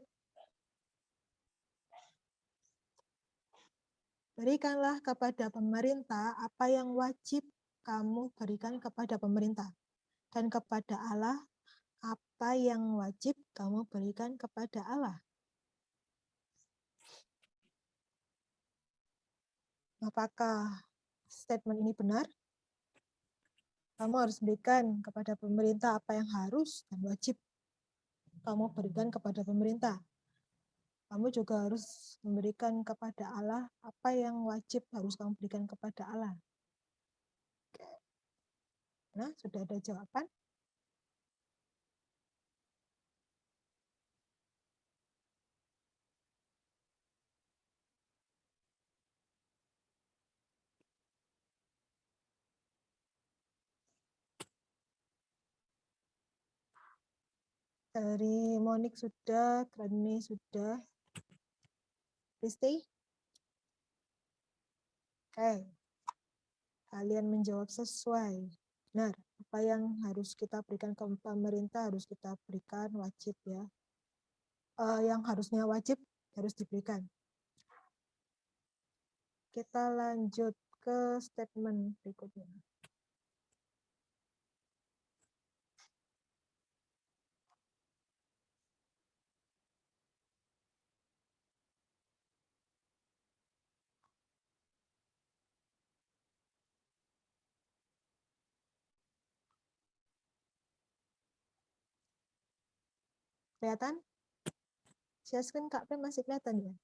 Berikanlah kepada pemerintah apa yang wajib kamu berikan kepada pemerintah. Dan kepada Allah apa yang wajib kamu berikan kepada Allah. Apakah statement ini benar? Kamu harus berikan kepada pemerintah apa yang harus dan wajib kamu berikan kepada pemerintah. Kamu juga harus memberikan kepada Allah apa yang wajib harus kamu berikan kepada Allah. Nah, sudah ada jawaban? Dari Monik sudah, Rani sudah. Risti? Oke. Kalian menjawab sesuai. Benar, apa yang harus kita berikan ke pemerintah harus kita berikan, wajib ya. Yang harusnya wajib harus diberikan. Kita lanjut ke statement berikutnya. Kelihatan? Share screen Kak Pem masih kelihatan ya?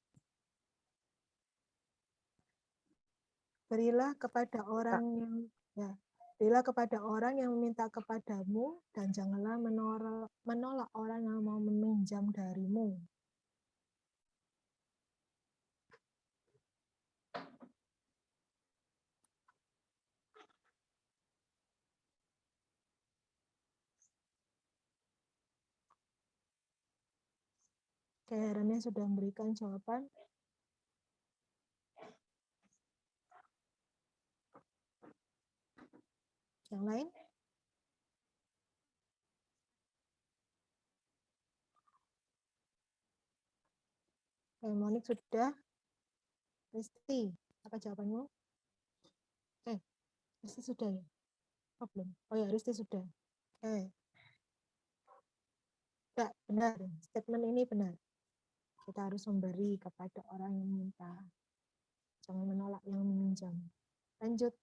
Berilah kepada orang yang berilah kepada orang yang meminta kepadamu dan janganlah menolak orang yang mau meminjam darimu. Kayaknya sudah memberikan jawaban. Yang lain? Monik sudah. Risti, apa jawabanmu? Risti sudah ya? Oh, belum. Oh ya, Risti sudah. Oke. Tidak, benar. Statement ini benar. Kita harus memberi kepada orang yang minta. Jangan menolak yang meminjam. Lanjut.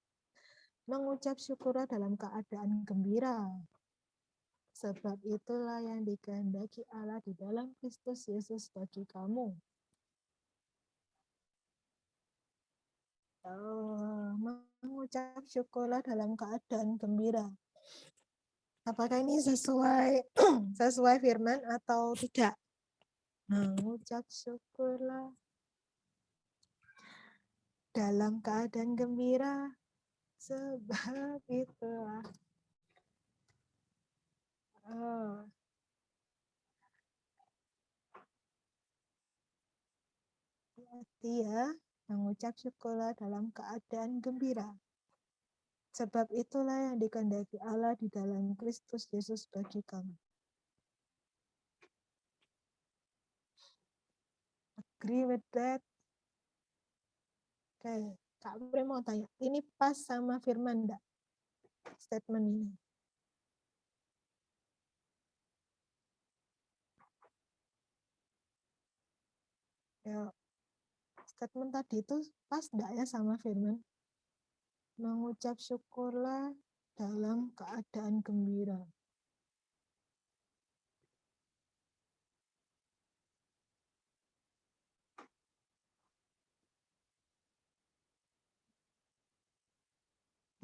Mengucap syukur dalam keadaan gembira. Sebab itulah yang dikehendaki Allah di dalam Kristus Yesus bagi kamu. Mengucap syukurlah dalam keadaan gembira. Apakah ini sesuai sesuai firman atau tidak? Mengucap syukurlah dalam keadaan gembira, sebab itulah. Hati ya, mengucap syukurlah dalam keadaan gembira. Sebab itulah yang dikehendaki Allah di dalam Kristus Yesus bagi kamu. Agree with that? Oke, Kak Bre mau tanya, ini pas sama firman enggak? Statement ini. Ya, statement tadi itu pas enggak ya sama firman? Mengucap syukurlah dalam keadaan gembira.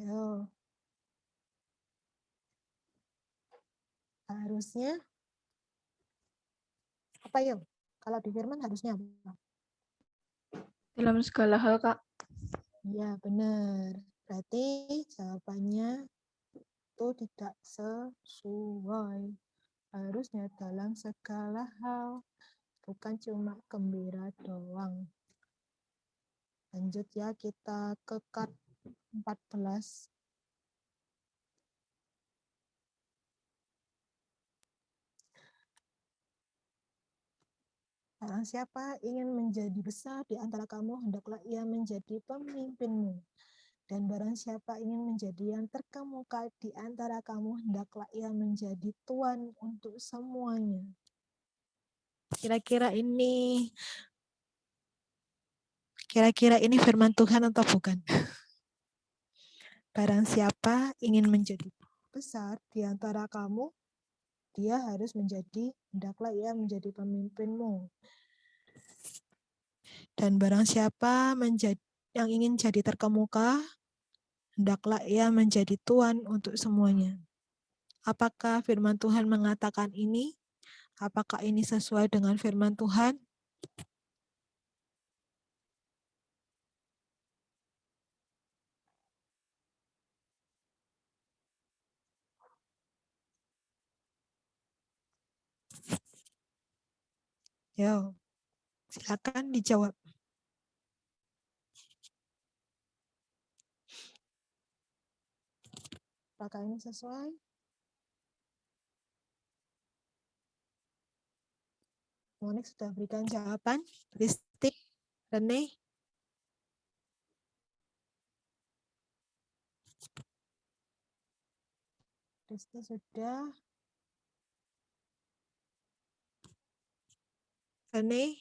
Ya, harusnya apa ya? Kalau di firman harusnya apa? Dalam segala hal, Kak. Ya, benar. Berarti jawabannya itu tidak sesuai. Harusnya dalam segala hal, bukan cuma gembira doang. Lanjut ya, kita ke card 14. Barang siapa ingin menjadi besar di antara kamu, hendaklah ia menjadi pemimpinmu. Dan barang siapa ingin menjadi yang terkemuka di antara kamu, hendaklah ia menjadi tuan untuk semuanya. Kira-kira ini firman Tuhan atau bukan? Barang siapa ingin menjadi besar di antara kamu, dia harus hendaklah ia menjadi pemimpinmu. Dan barang siapa yang ingin jadi terkemuka, hendaklah ia menjadi tuan untuk semuanya. Apakah firman Tuhan mengatakan ini? Apakah ini sesuai dengan firman Tuhan? Yo, silakan dijawab. Apakah ini sesuai? Monik sudah berikan jawaban. Ristik, Rene. Ristik sudah. Rene,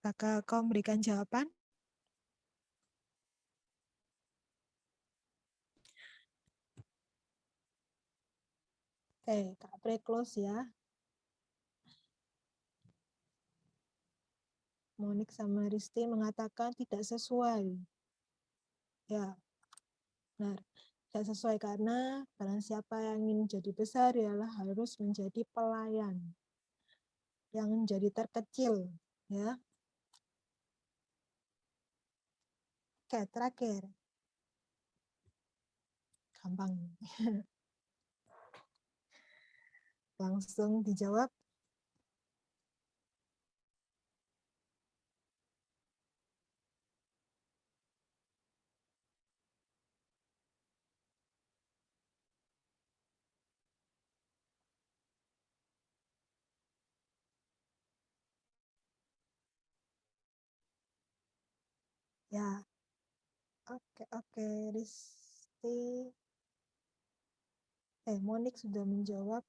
apakah kau memberikan jawaban? Oke, Kak Pre close ya. Monik sama Risti mengatakan tidak sesuai. Ya, benar. Tidak sesuai karena barang siapa yang ingin menjadi besar ialah harus menjadi pelayan. Yang menjadi terkecil. Ya. Oke, terakhir. Gampang. Langsung dijawab. Ya. Oke, Risti. Monik sudah menjawab.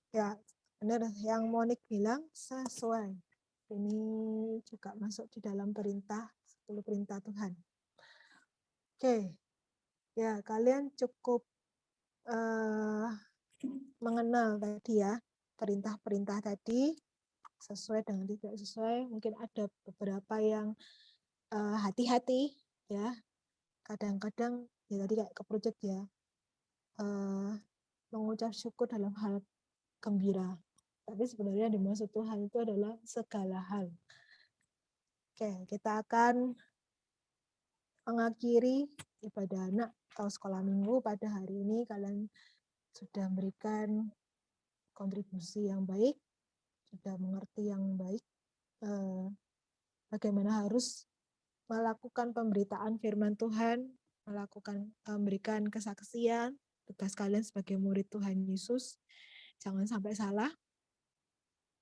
Ya, benar yang Monik bilang sesuai. Ini juga masuk di dalam 10 perintah Tuhan. Oke, ya kalian cukup mengenal tadi ya perintah-perintah tadi sesuai dengan tidak sesuai. Mungkin ada beberapa yang hati-hati ya. Kadang-kadang ya tadi kayak keperucut ya. Mengucap syukur dalam hal gembira. Tapi sebenarnya dimaksud Tuhan itu adalah segala hal. Oke, kita akan mengakhiri ibadah anak atau sekolah minggu pada hari ini. Kalian sudah memberikan kontribusi yang baik, sudah mengerti yang baik bagaimana harus melakukan pemberitaan firman Tuhan, memberikan kesaksian, tugas kalian sebagai murid Tuhan Yesus. Jangan sampai salah.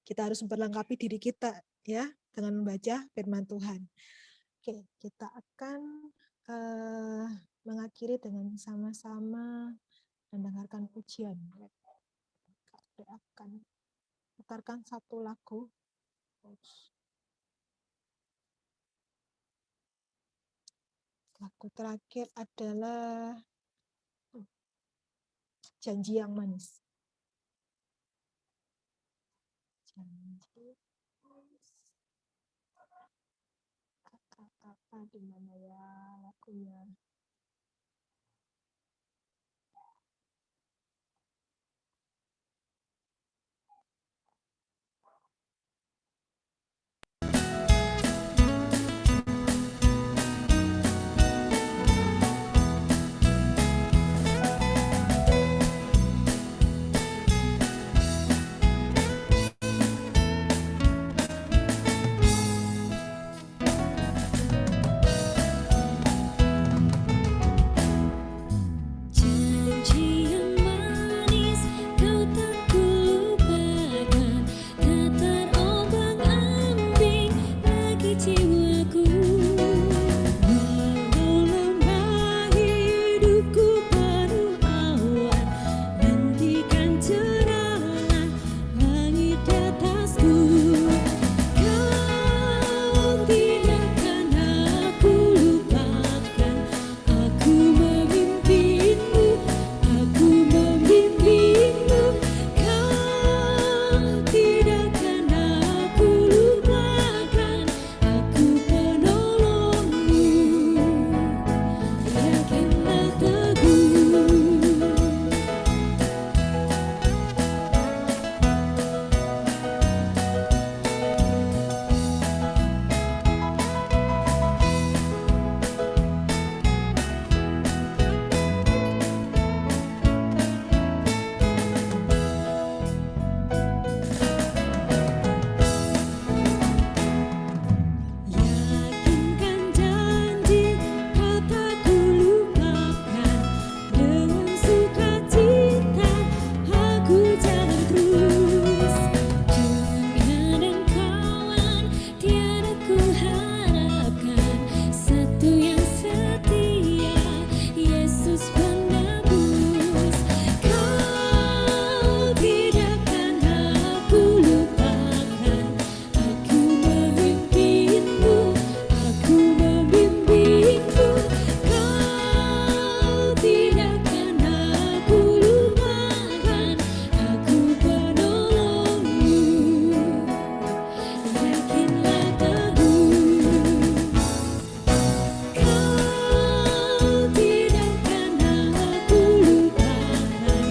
Kita harus memperlengkapi diri kita ya dengan membaca firman Tuhan. Oke, kita akan mengakhiri dengan sama-sama mendengarkan pujian. Kita akan putarkan satu lagu. Lagu terakhir adalah Janji yang Manis. Janji apa di mana ya lagunya? Janji yang manis kau tak kulupakan, tak terombang-ambing lagi jiwaku. Walau lembah hidupku penuh awan, nantikan cerahlah langit di atasku. Kau tidakkan aku lupakan, aku memimpimu, aku membimbingmu. Kau tidakkan aku lupakan, aku penolongmu. Yakinlah teguh. Yakinkan janji kau tak kulupakan, dengan sukacita aku jalan terus. Junga dan kawan tiada ku harapkan, satu yang setia, Yesus penebus. Kau tidakkan aku lupakan, aku memimpimu, aku membimbingmu. Kau tidakkan aku lupakan, aku penolongmu. Yakinlah teguh. Kau tidakkan aku lupakan,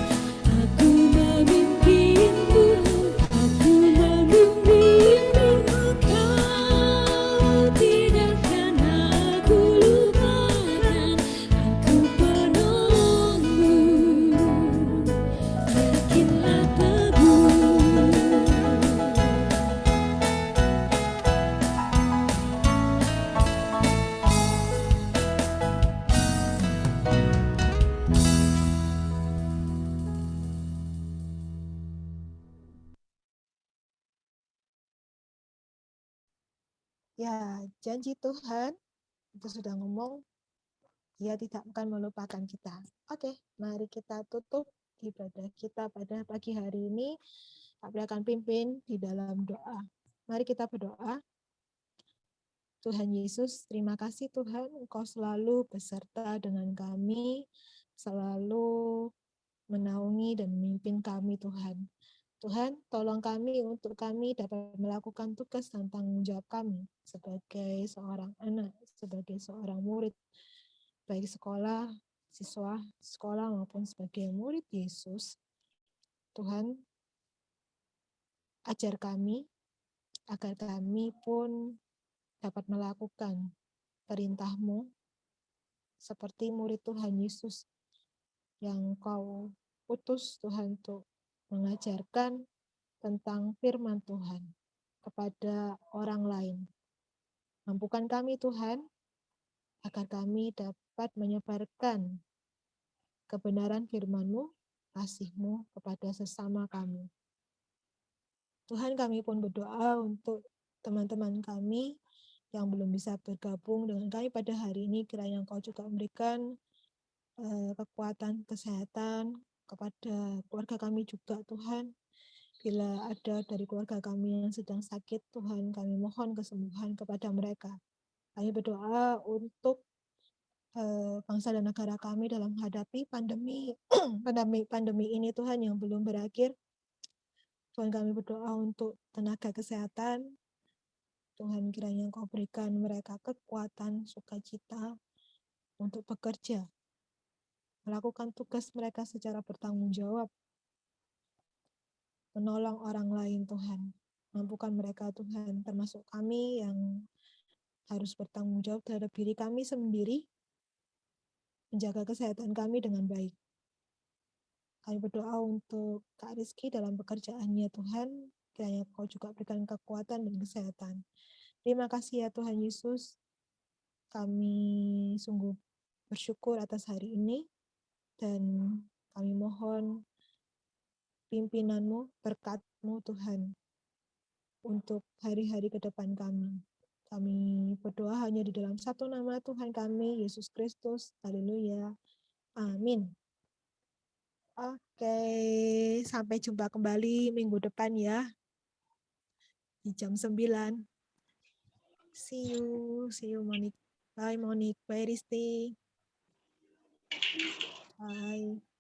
aku memimpimu, aku membimbingmu. Kau tidakkan aku lupakan, aku penolongmu. Yakinlah teguh. Ya, janji Tuhan itu sudah ngomong, Dia tidak akan melupakan kita. Oke, mari kita tutup ibadah kita pada pagi hari ini. Kami akan pimpin di dalam doa. Mari kita berdoa. Tuhan Yesus, terima kasih Tuhan, Engkau selalu beserta dengan kami, selalu menaungi dan memimpin kami Tuhan. Tuhan, tolong kami untuk kami dapat melakukan tugas dan tanggung jawab kami sebagai seorang anak, sebagai seorang murid, baik sekolah, siswa sekolah maupun sebagai murid Yesus. Tuhan, ajar kami agar kami pun dapat melakukan perintah-Mu seperti murid Tuhan Yesus yang Kau utus Tuhan untuk mengajarkan tentang firman Tuhan kepada orang lain. Mampukan kami Tuhan agar kami dapat menyebarkan kebenaran firman-Mu, kasih-Mu kepada sesama kami. Tuhan, kami pun berdoa untuk teman-teman kami yang belum bisa bergabung dengan kami pada hari ini, kiranya Engkau juga memberikan kekuatan, kesehatan kepada keluarga kami juga Tuhan. Bila ada dari keluarga kami yang sedang sakit, Tuhan, kami mohon kesembuhan kepada mereka. Kami berdoa untuk bangsa dan negara kami dalam menghadapi pandemi pandemi ini Tuhan yang belum berakhir. Tuhan, kami berdoa untuk tenaga kesehatan. Tuhan, kiranya Engkau berikan mereka kekuatan, sukacita untuk bekerja, melakukan tugas mereka secara bertanggung jawab, menolong orang lain Tuhan. Mampukan mereka Tuhan, termasuk kami yang harus bertanggung jawab terhadap diri kami sendiri, menjaga kesehatan kami dengan baik. Kami berdoa untuk Kak Rizky dalam pekerjaannya Tuhan, kiranya Kau juga berikan kekuatan dan kesehatan. Terima kasih ya Tuhan Yesus, kami sungguh bersyukur atas hari ini, dan kami mohon pimpinan-Mu, berkat-Mu Tuhan, untuk hari-hari ke depan kami. Kami berdoa hanya di dalam satu nama Tuhan kami, Yesus Kristus. Haleluya. Amin. Oke, sampai jumpa kembali minggu depan ya, di jam 9. See you Monique. Bye Monique, bye Risti. Bye.